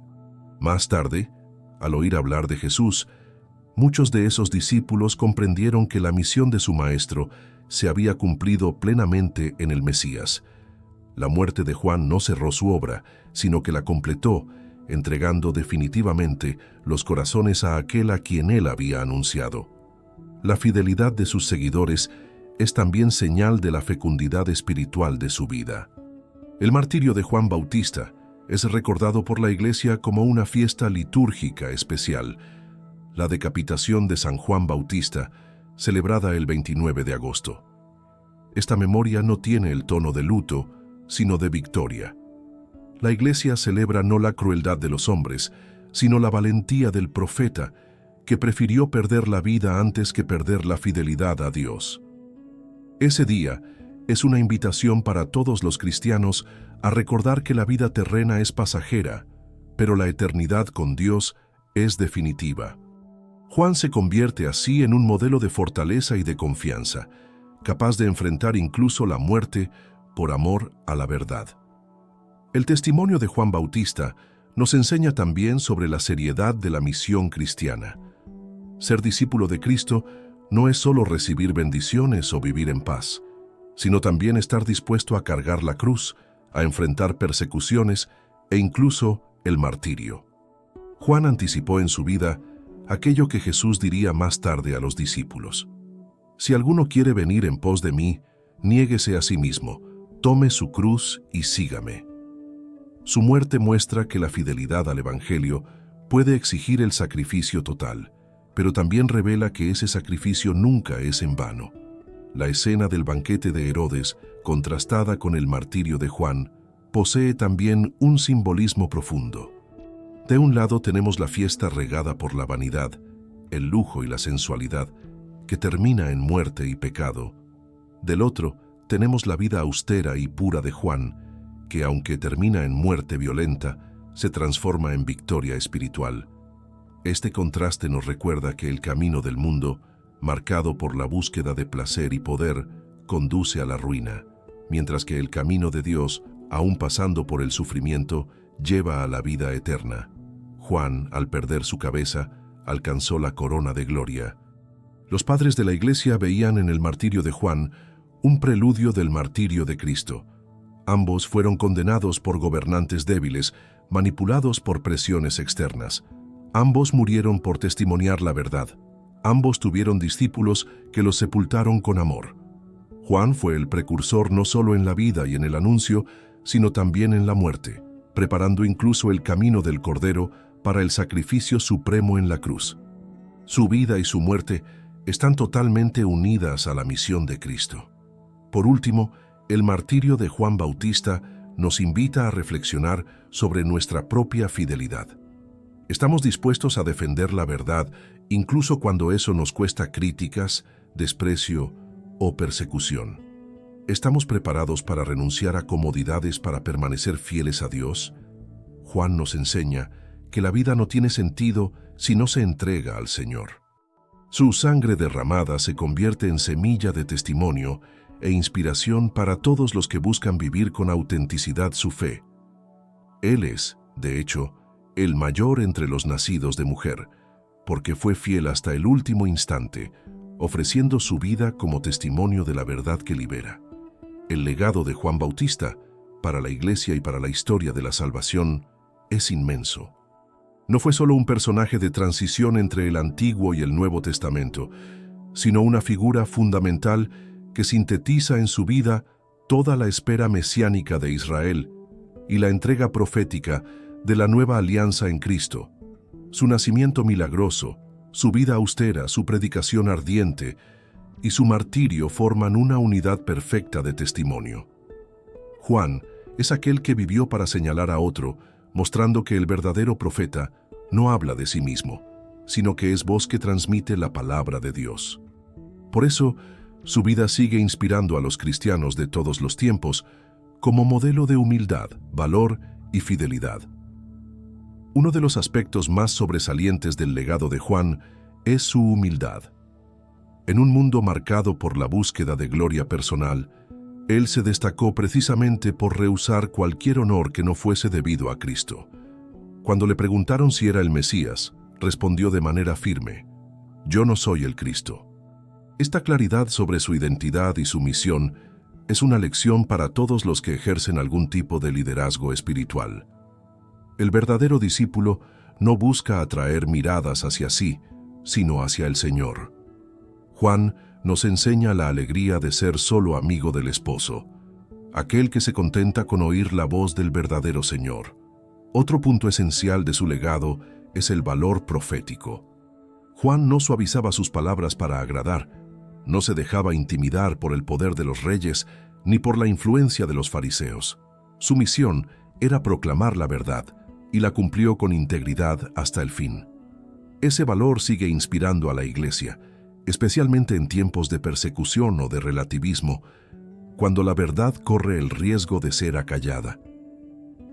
Más tarde, al oír hablar de Jesús, muchos de esos discípulos comprendieron que la misión de su maestro se había cumplido plenamente en el Mesías. La muerte de Juan no cerró su obra, sino que la completó, entregando definitivamente los corazones a aquel a quien él había anunciado. La fidelidad de sus seguidores es también señal de la fecundidad espiritual de su vida. El martirio de Juan Bautista es recordado por la Iglesia como una fiesta litúrgica especial, la decapitación de San Juan Bautista, celebrada el 29 de agosto. Esta memoria no tiene el tono de luto, sino de victoria. La Iglesia celebra no la crueldad de los hombres, sino la valentía del profeta, que prefirió perder la vida antes que perder la fidelidad a Dios. Ese día es una invitación para todos los cristianos a recordar que la vida terrena es pasajera, pero la eternidad con Dios es definitiva. Juan se convierte así en un modelo de fortaleza y de confianza, capaz de enfrentar incluso la muerte por amor a la verdad. El testimonio de Juan Bautista nos enseña también sobre la seriedad de la misión cristiana. Ser discípulo de Cristo no es solo recibir bendiciones o vivir en paz, sino también estar dispuesto a cargar la cruz, a enfrentar persecuciones e incluso el martirio. Juan anticipó en su vida aquello que Jesús diría más tarde a los discípulos. Si alguno quiere venir en pos de mí, niéguese a sí mismo, tome su cruz y sígame. Su muerte muestra que la fidelidad al Evangelio puede exigir el sacrificio total, pero también revela que ese sacrificio nunca es en vano. La escena del banquete de Herodes, contrastada con el martirio de Juan, posee también un simbolismo profundo. De un lado tenemos la fiesta regada por la vanidad, el lujo y la sensualidad, que termina en muerte y pecado. Del otro tenemos la vida austera y pura de Juan, que aunque termina en muerte violenta, se transforma en victoria espiritual. Este contraste nos recuerda que el camino del mundo, marcado por la búsqueda de placer y poder, conduce a la ruina, mientras que el camino de Dios, aún pasando por el sufrimiento, lleva a la vida eterna. Juan, al perder su cabeza, alcanzó la corona de gloria. Los padres de la Iglesia veían en el martirio de Juan un preludio del martirio de Cristo. Ambos fueron condenados por gobernantes débiles, manipulados por presiones externas. Ambos murieron por testimoniar la verdad. Ambos tuvieron discípulos que los sepultaron con amor. Juan fue el precursor no solo en la vida y en el anuncio, sino también en la muerte, preparando incluso el camino del Cordero para el sacrificio supremo en la cruz. Su vida y su muerte están totalmente unidas a la misión de Cristo. Por último, el martirio de Juan Bautista nos invita a reflexionar sobre nuestra propia fidelidad. ¿Estamos dispuestos a defender la verdad incluso cuando eso nos cuesta críticas, desprecio o persecución? ¿Estamos preparados para renunciar a comodidades para permanecer fieles a Dios? Juan nos enseña que la vida no tiene sentido si no se entrega al Señor. Su sangre derramada se convierte en semilla de testimonio e inspiración para todos los que buscan vivir con autenticidad su fe. Él es, de hecho, el mayor entre los nacidos de mujer, porque fue fiel hasta el último instante, ofreciendo su vida como testimonio de la verdad que libera. El legado de Juan Bautista, para la Iglesia y para la historia de la salvación, es inmenso. No fue solo un personaje de transición entre el Antiguo y el Nuevo Testamento, sino una figura fundamental que sintetiza en su vida toda la espera mesiánica de Israel y la entrega profética de la nueva alianza en Cristo. Su nacimiento milagroso, su vida austera, su predicación ardiente y su martirio forman una unidad perfecta de testimonio. Juan es aquel que vivió para señalar a otro, mostrando que el verdadero profeta no habla de sí mismo, sino que es voz que transmite la palabra de Dios. Por eso, su vida sigue inspirando a los cristianos de todos los tiempos como modelo de humildad, valor y fidelidad. Uno de los aspectos más sobresalientes del legado de Juan es su humildad. En un mundo marcado por la búsqueda de gloria personal, él se destacó precisamente por rehusar cualquier honor que no fuese debido a Cristo. Cuando le preguntaron si era el Mesías, respondió de manera firme: «Yo no soy el Cristo». Esta claridad sobre su identidad y su misión es una lección para todos los que ejercen algún tipo de liderazgo espiritual. El verdadero discípulo no busca atraer miradas hacia sí, sino hacia el Señor. Juan nos enseña la alegría de ser solo amigo del esposo, aquel que se contenta con oír la voz del verdadero Señor. Otro punto esencial de su legado es el valor profético. Juan no suavizaba sus palabras para agradar, no se dejaba intimidar por el poder de los reyes ni por la influencia de los fariseos. Su misión era proclamar la verdad y la cumplió con integridad hasta el fin. Ese valor sigue inspirando a la Iglesia, especialmente en tiempos de persecución o de relativismo, cuando la verdad corre el riesgo de ser acallada.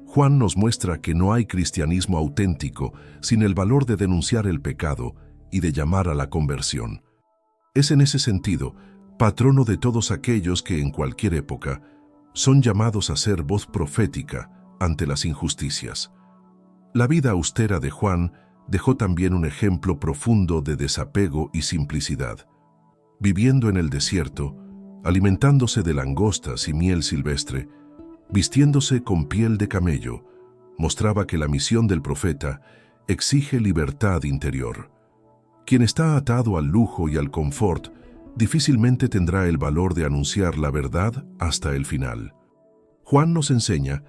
Juan nos muestra que no hay cristianismo auténtico sin el valor de denunciar el pecado y de llamar a la conversión. Es en ese sentido patrono de todos aquellos que en cualquier época son llamados a ser voz profética ante las injusticias. La vida austera de Juan dejó también un ejemplo profundo de desapego y simplicidad. Viviendo en el desierto, alimentándose de langostas y miel silvestre, vistiéndose con piel de camello, mostraba que la misión del profeta exige libertad interior. Quien está atado al lujo y al confort difícilmente tendrá el valor de anunciar la verdad hasta el final. Juan nos enseña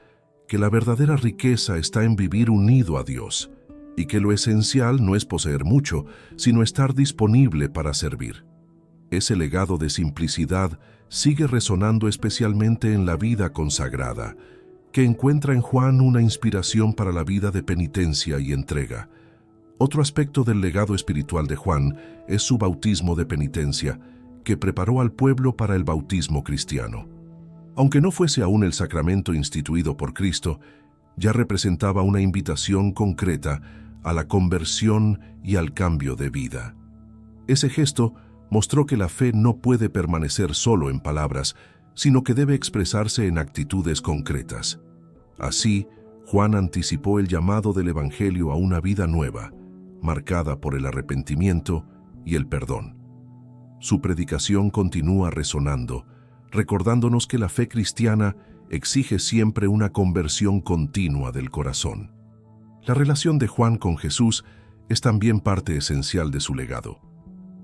que la verdadera riqueza está en vivir unido a Dios y que lo esencial no es poseer mucho, sino estar disponible para servir. Ese legado de simplicidad sigue resonando especialmente en la vida consagrada, que encuentra en Juan una inspiración para la vida de penitencia y entrega. Otro aspecto del legado espiritual de Juan es su bautismo de penitencia, que preparó al pueblo para el bautismo cristiano. Aunque no fuese aún el sacramento instituido por Cristo, ya representaba una invitación concreta a la conversión y al cambio de vida. Ese gesto mostró que la fe no puede permanecer solo en palabras, sino que debe expresarse en actitudes concretas. Así, Juan anticipó el llamado del Evangelio a una vida nueva, marcada por el arrepentimiento y el perdón. Su predicación continúa resonando, recordándonos que la fe cristiana exige siempre una conversión continua del corazón. La relación de Juan con Jesús es también parte esencial de su legado.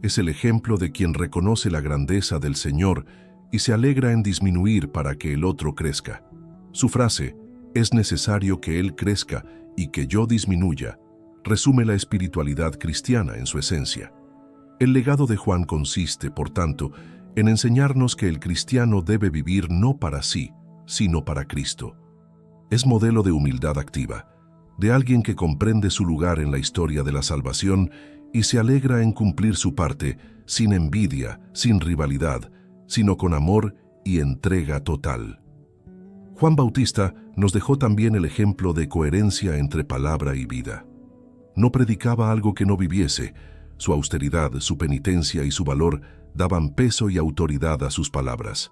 Es el ejemplo de quien reconoce la grandeza del Señor y se alegra en disminuir para que el otro crezca. Su frase, "Es necesario que Él crezca y que yo disminuya", resume la espiritualidad cristiana en su esencia. El legado de Juan consiste, por tanto, en enseñarnos que el cristiano debe vivir no para sí, sino para Cristo. Es modelo de humildad activa, de alguien que comprende su lugar en la historia de la salvación y se alegra en cumplir su parte, sin envidia, sin rivalidad, sino con amor y entrega total. Juan Bautista nos dejó también el ejemplo de coherencia entre palabra y vida. No predicaba algo que no viviese. Su austeridad, su penitencia y su valor daban peso y autoridad a sus palabras.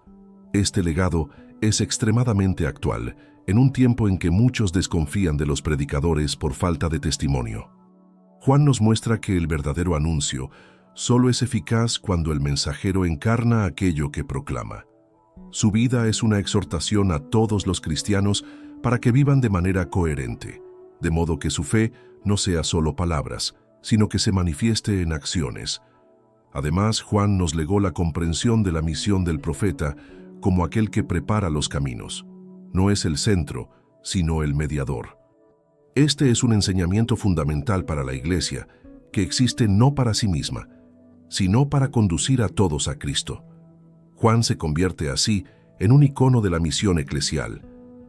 Este legado es extremadamente actual, en un tiempo en que muchos desconfían de los predicadores por falta de testimonio. Juan nos muestra que el verdadero anuncio solo es eficaz cuando el mensajero encarna aquello que proclama. Su vida es una exhortación a todos los cristianos para que vivan de manera coherente, de modo que su fe no sea solo palabras, sino que se manifieste en acciones. Además, Juan nos legó la comprensión de la misión del profeta como aquel que prepara los caminos. No es el centro, sino el mediador. Este es un enseñamiento fundamental para la Iglesia, que existe no para sí misma, sino para conducir a todos a Cristo. Juan se convierte así en un icono de la misión eclesial: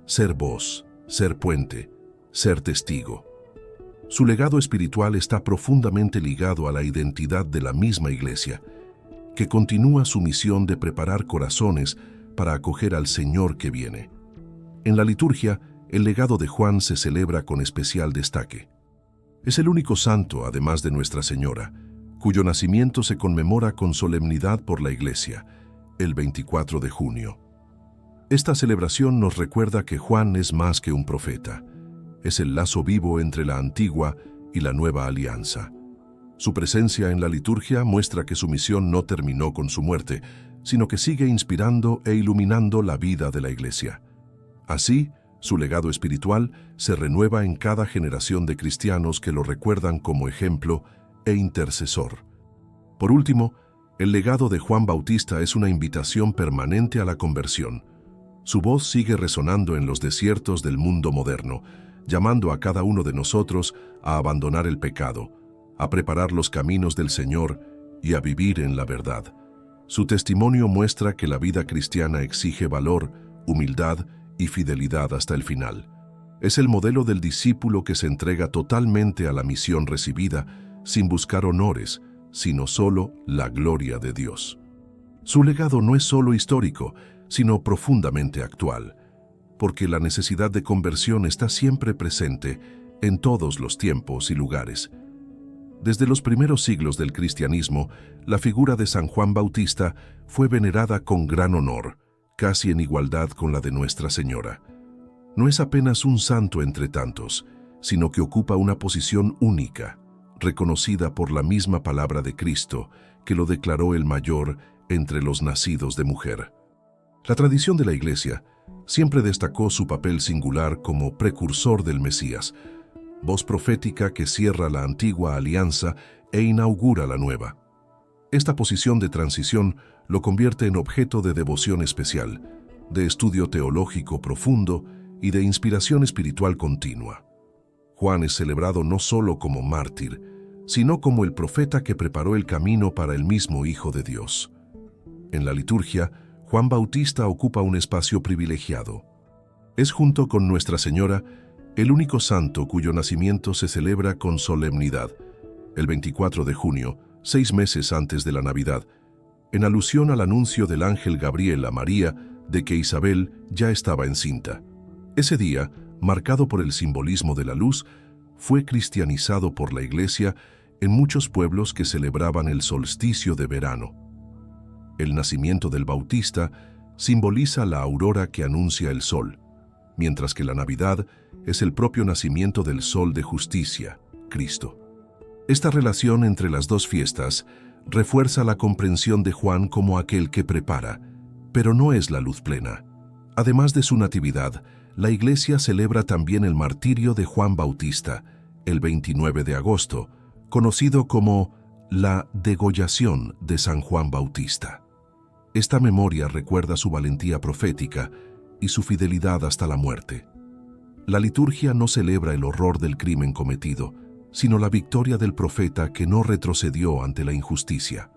ser voz, ser puente, ser testigo. Su legado espiritual está profundamente ligado a la identidad de la misma Iglesia, que continúa su misión de preparar corazones para acoger al Señor que viene. En la liturgia, el legado de Juan se celebra con especial destaque. Es el único santo, además de Nuestra Señora, cuyo nacimiento se conmemora con solemnidad por la Iglesia, el 24 de junio. Esta celebración nos recuerda que Juan es más que un profeta. Es el lazo vivo entre la antigua y la nueva alianza. Su presencia en la liturgia muestra que su misión no terminó con su muerte, sino que sigue inspirando e iluminando la vida de la Iglesia. Así, Su legado espiritual se renueva en cada generación de cristianos que lo recuerdan como ejemplo e intercesor. Por último, el legado de Juan Bautista es una invitación permanente a la conversión. Su voz sigue resonando en los desiertos del mundo moderno, llamando a cada uno de nosotros a abandonar el pecado, a preparar los caminos del Señor y a vivir en la verdad. Su testimonio muestra que la vida cristiana exige valor, humildad y fidelidad hasta el final. Es el modelo del discípulo que se entrega totalmente a la misión recibida, sin buscar honores, sino solo la gloria de Dios. Su legado no es solo histórico, sino profundamente actual, porque la necesidad de conversión está siempre presente en todos los tiempos y lugares. Desde los primeros siglos del cristianismo, la figura de San Juan Bautista fue venerada con gran honor, casi en igualdad con la de Nuestra Señora. No es apenas un santo entre tantos, sino que ocupa una posición única, reconocida por la misma palabra de Cristo, que lo declaró el mayor entre los nacidos de mujer. La tradición de la Iglesia siempre destacó su papel singular como precursor del Mesías, voz profética que cierra la antigua alianza e inaugura la nueva. Esta posición de transición lo convierte en objeto de devoción especial, de estudio teológico profundo y de inspiración espiritual continua. Juan es celebrado no solo como mártir, sino como el profeta que preparó el camino para el mismo Hijo de Dios. En la liturgia, Juan Bautista ocupa un espacio privilegiado. Es, junto con Nuestra Señora, el único santo cuyo nacimiento se celebra con solemnidad, el 24 de junio, 6 meses antes de la Navidad, en alusión al anuncio del ángel Gabriel a María de que Isabel ya estaba encinta. Ese día, marcado por el simbolismo de la luz, fue cristianizado por la Iglesia en muchos pueblos que celebraban el solsticio de verano. El nacimiento del Bautista simboliza la aurora que anuncia el sol, mientras que la Navidad es el propio nacimiento del Sol de justicia, Cristo. Esta relación entre las dos fiestas refuerza la comprensión de Juan como aquel que prepara, pero no es la luz plena. Además de su natividad, la Iglesia celebra también el martirio de Juan Bautista, el 29 de agosto, conocido como la degollación de San Juan Bautista. Esta memoria recuerda su valentía profética y su fidelidad hasta la muerte. La liturgia no celebra el horror del crimen cometido, sino la victoria del profeta que no retrocedió ante la injusticia.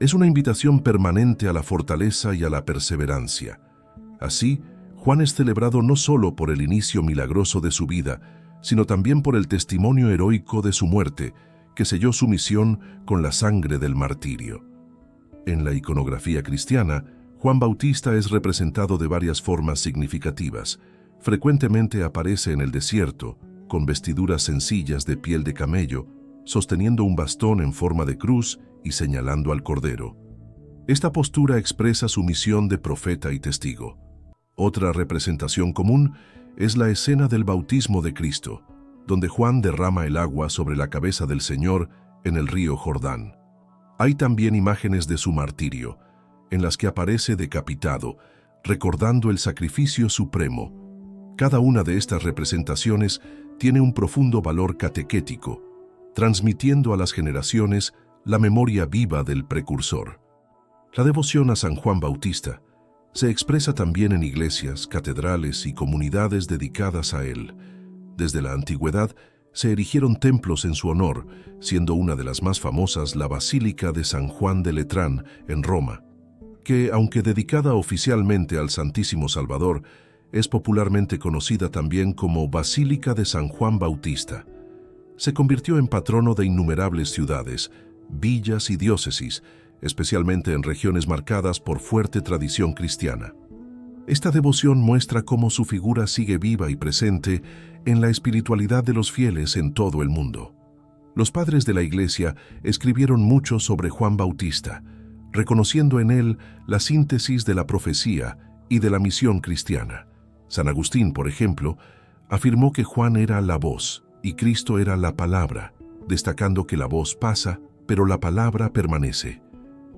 Es una invitación permanente a la fortaleza y a la perseverancia. Así, Juan es celebrado no solo por el inicio milagroso de su vida, sino también por el testimonio heroico de su muerte, que selló su misión con la sangre del martirio. En la iconografía cristiana, Juan Bautista es representado de varias formas significativas. Frecuentemente aparece en el desierto, con vestiduras sencillas de piel de camello, sosteniendo un bastón en forma de cruz y señalando al Cordero. Esta postura expresa su misión de profeta y testigo. Otra representación común es la escena del bautismo de Cristo, donde Juan derrama el agua sobre la cabeza del Señor en el río Jordán. Hay también imágenes de su martirio, en las que aparece decapitado, recordando el sacrificio supremo. Cada una de estas representaciones tiene un profundo valor catequético, transmitiendo a las generaciones la memoria viva del precursor. La devoción a San Juan Bautista se expresa también en iglesias, catedrales y comunidades dedicadas a él. Desde la antigüedad se erigieron templos en su honor, siendo una de las más famosas la Basílica de San Juan de Letrán en Roma, que, aunque dedicada oficialmente al Santísimo Salvador, es popularmente conocida también como Basílica de San Juan Bautista. Se convirtió en patrono de innumerables ciudades, villas y diócesis, especialmente en regiones marcadas por fuerte tradición cristiana. Esta devoción muestra cómo su figura sigue viva y presente en la espiritualidad de los fieles en todo el mundo. Los padres de la Iglesia escribieron mucho sobre Juan Bautista, reconociendo en él la síntesis de la profecía y de la misión cristiana. San Agustín, por ejemplo, afirmó que Juan era la voz y Cristo era la palabra, destacando que la voz pasa, pero la palabra permanece.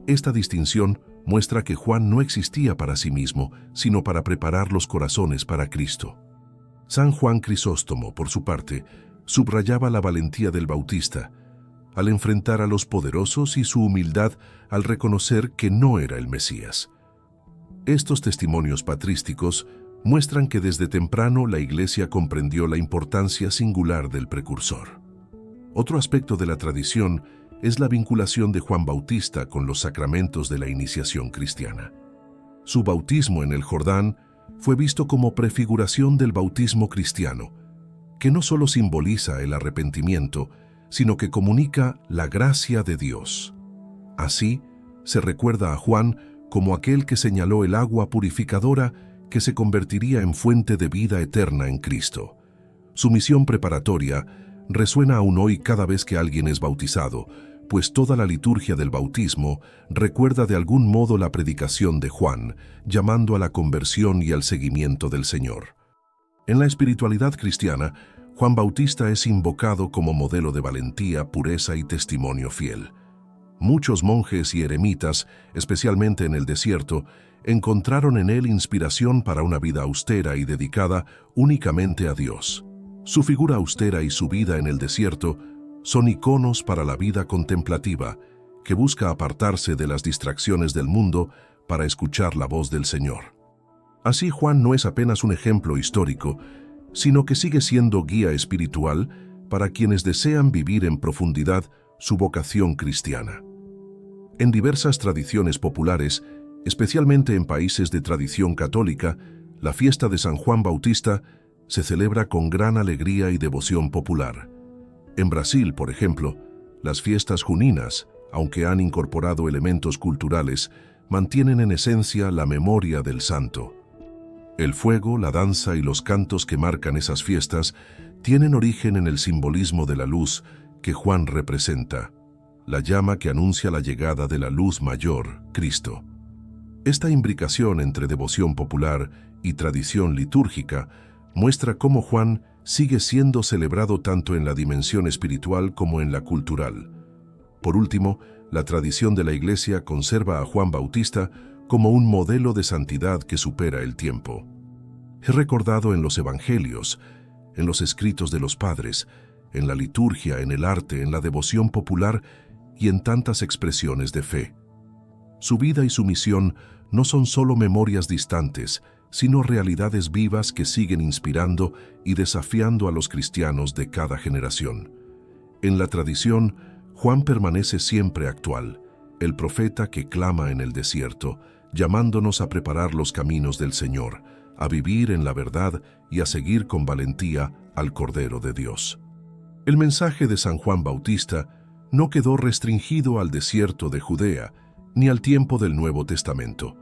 Esta distinción muestra que Juan no existía para sí mismo, sino para preparar los corazones para Cristo. San Juan Crisóstomo, por su parte, subrayaba la valentía del Bautista al enfrentar a los poderosos y su humildad al reconocer que no era el Mesías. Estos testimonios patrísticos muestran que desde temprano la Iglesia comprendió la importancia singular del precursor. Otro aspecto de la tradición es la vinculación de Juan Bautista con los sacramentos de la iniciación cristiana. Su bautismo en el Jordán fue visto como prefiguración del bautismo cristiano, que no solo simboliza el arrepentimiento, sino que comunica la gracia de Dios. Así, se recuerda a Juan como aquel que señaló el agua purificadora que se convertiría en fuente de vida eterna en Cristo. Su misión preparatoria resuena aún hoy cada vez que alguien es bautizado, pues toda la liturgia del bautismo recuerda de algún modo la predicación de Juan, llamando a la conversión y al seguimiento del Señor. En la espiritualidad cristiana, Juan Bautista es invocado como modelo de valentía, pureza y testimonio fiel. Muchos monjes y eremitas, especialmente en el desierto, encontraron en él inspiración para una vida austera y dedicada únicamente a Dios. Su figura austera y su vida en el desierto son iconos para la vida contemplativa, que busca apartarse de las distracciones del mundo para escuchar la voz del Señor. Así, Juan no es apenas un ejemplo histórico, sino que sigue siendo guía espiritual para quienes desean vivir en profundidad su vocación cristiana. En diversas tradiciones populares, especialmente en países de tradición católica, la fiesta de San Juan Bautista se celebra con gran alegría y devoción popular. En Brasil, por ejemplo, las fiestas juninas, aunque han incorporado elementos culturales, mantienen en esencia la memoria del santo. El fuego, la danza y los cantos que marcan esas fiestas tienen origen en el simbolismo de la luz que Juan representa, la llama que anuncia la llegada de la luz mayor, Cristo. Esta imbricación entre devoción popular y tradición litúrgica muestra cómo Juan sigue siendo celebrado tanto en la dimensión espiritual como en la cultural. Por último, la tradición de la Iglesia conserva a Juan Bautista como un modelo de santidad que supera el tiempo. Es recordado en los evangelios, en los escritos de los padres, en la liturgia, en el arte, en la devoción popular y en tantas expresiones de fe. Su vida y su misión no son solo memorias distantes, sino realidades vivas que siguen inspirando y desafiando a los cristianos de cada generación. En la tradición, Juan permanece siempre actual, el profeta que clama en el desierto, llamándonos a preparar los caminos del Señor, a vivir en la verdad y a seguir con valentía al Cordero de Dios. El mensaje de San Juan Bautista no quedó restringido al desierto de Judea, ni al tiempo del Nuevo Testamento.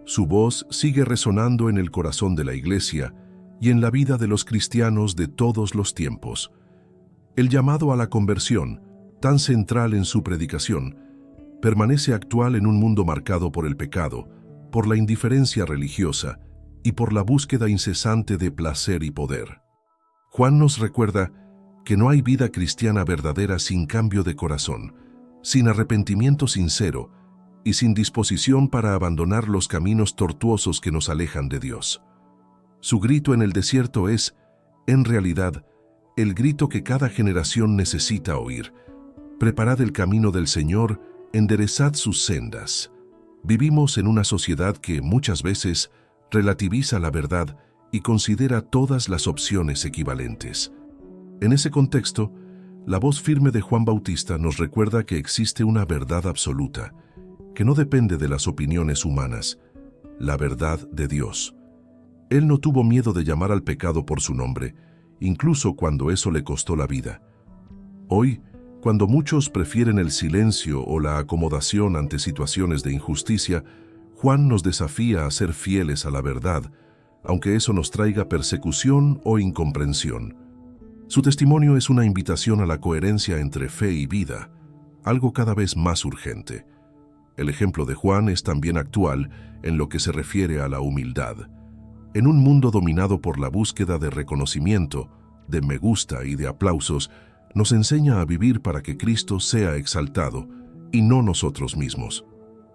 Su voz sigue resonando en el corazón de la Iglesia y en la vida de los cristianos de todos los tiempos. El llamado a la conversión, tan central en su predicación, permanece actual en un mundo marcado por el pecado, por la indiferencia religiosa y por la búsqueda incesante de placer y poder. Juan nos recuerda que no hay vida cristiana verdadera sin cambio de corazón, sin arrepentimiento sincero y sin disposición para abandonar los caminos tortuosos que nos alejan de Dios. Su grito en el desierto es, en realidad, el grito que cada generación necesita oír. Preparad el camino del Señor, enderezad sus sendas. Vivimos en una sociedad que muchas veces relativiza la verdad y considera todas las opciones equivalentes. En ese contexto, la voz firme de Juan Bautista nos recuerda que existe una verdad absoluta, que no depende de las opiniones humanas, la verdad de Dios. Él no tuvo miedo de llamar al pecado por su nombre, incluso cuando eso le costó la vida. Hoy, cuando muchos prefieren el silencio o la acomodación ante situaciones de injusticia, Juan nos desafía a ser fieles a la verdad, aunque eso nos traiga persecución o incomprensión. Su testimonio es una invitación a la coherencia entre fe y vida, algo cada vez más urgente. El ejemplo de Juan es también actual en lo que se refiere a la humildad. En un mundo dominado por la búsqueda de reconocimiento, de me gusta y de aplausos, nos enseña a vivir para que Cristo sea exaltado y no nosotros mismos.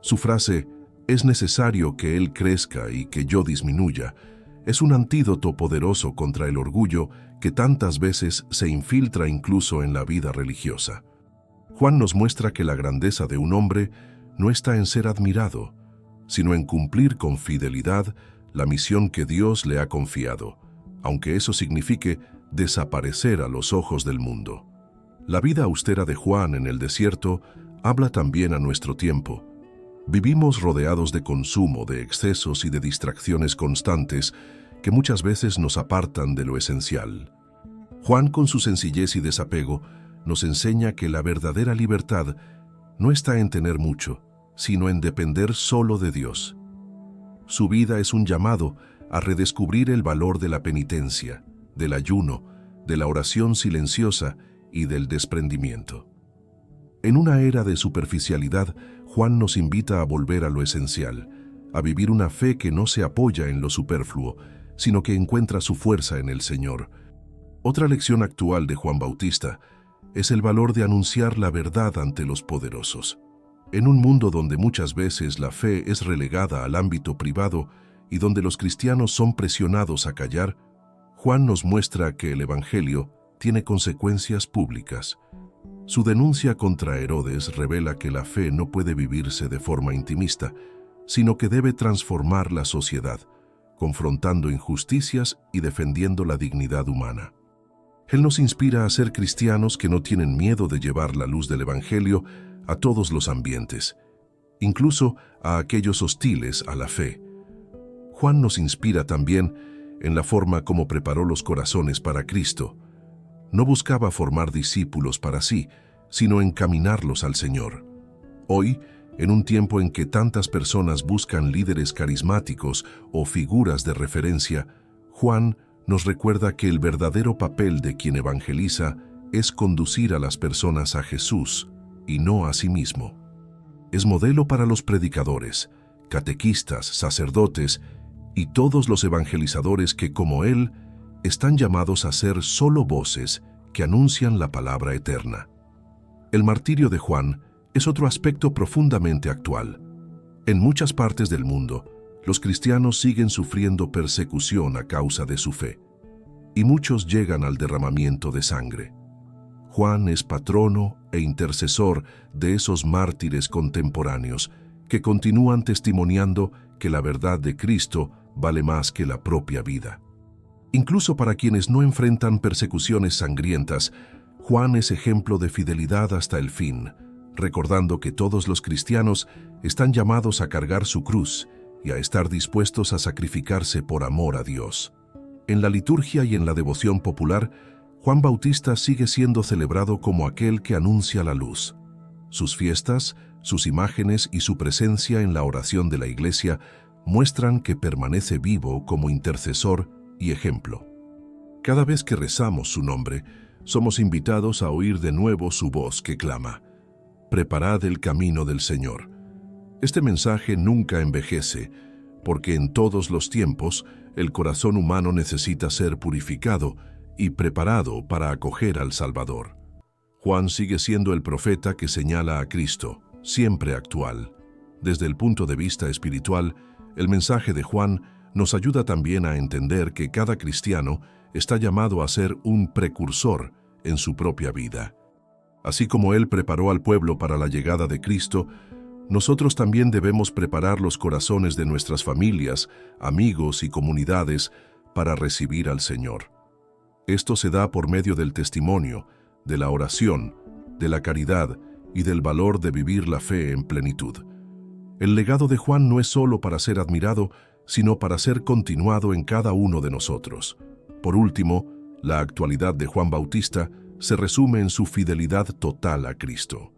Su frase, es necesario que Él crezca y que yo disminuya, Es un antídoto poderoso contra el orgullo que tantas veces se infiltra incluso en la vida religiosa. Juan nos muestra que la grandeza de un hombre no está en ser admirado, sino en cumplir con fidelidad la misión que Dios le ha confiado, aunque eso signifique desaparecer a los ojos del mundo. La vida austera de Juan en el desierto habla también a nuestro tiempo. Vivimos rodeados de consumo, de excesos y de distracciones constantes que muchas veces nos apartan de lo esencial. Juan, con su sencillez y desapego, nos enseña que la verdadera libertad no está en tener mucho, sino en depender solo de Dios. Su vida es un llamado a redescubrir el valor de la penitencia, del ayuno, de la oración silenciosa y del desprendimiento. En una era de superficialidad, Juan nos invita a volver a lo esencial, a vivir una fe que no se apoya en lo superfluo, sino que encuentra su fuerza en el Señor. Otra lección actual de Juan Bautista es el valor de anunciar la verdad ante los poderosos. En un mundo donde muchas veces la fe es relegada al ámbito privado y donde los cristianos son presionados a callar, Juan nos muestra que el Evangelio tiene consecuencias públicas. Su denuncia contra Herodes revela que la fe no puede vivirse de forma intimista, sino que debe transformar la sociedad, confrontando injusticias y defendiendo la dignidad humana. Él nos inspira a ser cristianos que no tienen miedo de llevar la luz del Evangelio a todos los ambientes, incluso a aquellos hostiles a la fe. Juan nos inspira también en la forma como preparó los corazones para Cristo. No buscaba formar discípulos para sí, sino encaminarlos al Señor. Hoy, en un tiempo en que tantas personas buscan líderes carismáticos o figuras de referencia, Juan nos recuerda que el verdadero papel de quien evangeliza es conducir a las personas a Jesús y no a sí mismo. Es modelo para los predicadores, catequistas, sacerdotes y todos los evangelizadores que, como él, están llamados a ser solo voces que anuncian la palabra eterna. El martirio de Juan es otro aspecto profundamente actual. En muchas partes del mundo, los cristianos siguen sufriendo persecución a causa de su fe, y muchos llegan al derramamiento de sangre. Juan es patrono e intercesor de esos mártires contemporáneos que continúan testimoniando que la verdad de Cristo vale más que la propia vida. Incluso para quienes no enfrentan persecuciones sangrientas, Juan es ejemplo de fidelidad hasta el fin, recordando que todos los cristianos están llamados a cargar su cruz y a estar dispuestos a sacrificarse por amor a Dios. En la liturgia y en la devoción popular, Juan Bautista sigue siendo celebrado como aquel que anuncia la luz. Sus fiestas, sus imágenes y su presencia en la oración de la Iglesia muestran que permanece vivo como intercesor y ejemplo. Cada vez que rezamos su nombre, somos invitados a oír de nuevo su voz que clama: «Preparad el camino del Señor». Este mensaje nunca envejece, porque en todos los tiempos el corazón humano necesita ser purificado y preparado para acoger al Salvador. Juan sigue siendo el profeta que señala a Cristo, siempre actual. Desde el punto de vista espiritual, el mensaje de Juan nos ayuda también a entender que cada cristiano está llamado a ser un precursor en su propia vida. Así como Él preparó al pueblo para la llegada de Cristo, nosotros también debemos preparar los corazones de nuestras familias, amigos y comunidades para recibir al Señor. Esto se da por medio del testimonio, de la oración, de la caridad y del valor de vivir la fe en plenitud. El legado de Juan no es solo para ser admirado, sino para ser continuado en cada uno de nosotros. Por último, la actualidad de Juan Bautista se resume en su fidelidad total a Cristo.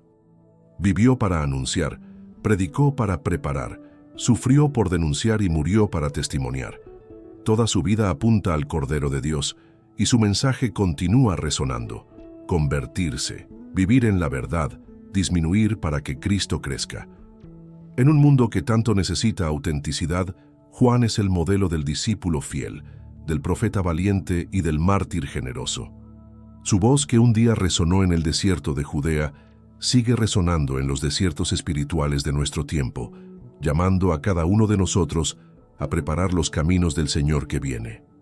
Vivió para anunciar, predicó para preparar, sufrió por denunciar y murió para testimoniar. Toda su vida apunta al Cordero de Dios y su mensaje continúa resonando: convertirse, vivir en la verdad, disminuir para que Cristo crezca. En un mundo que tanto necesita autenticidad, Juan es el modelo del discípulo fiel, del profeta valiente y del mártir generoso. Su voz, que un día resonó en el desierto de Judea, sigue resonando en los desiertos espirituales de nuestro tiempo, llamando a cada uno de nosotros a preparar los caminos del Señor que viene.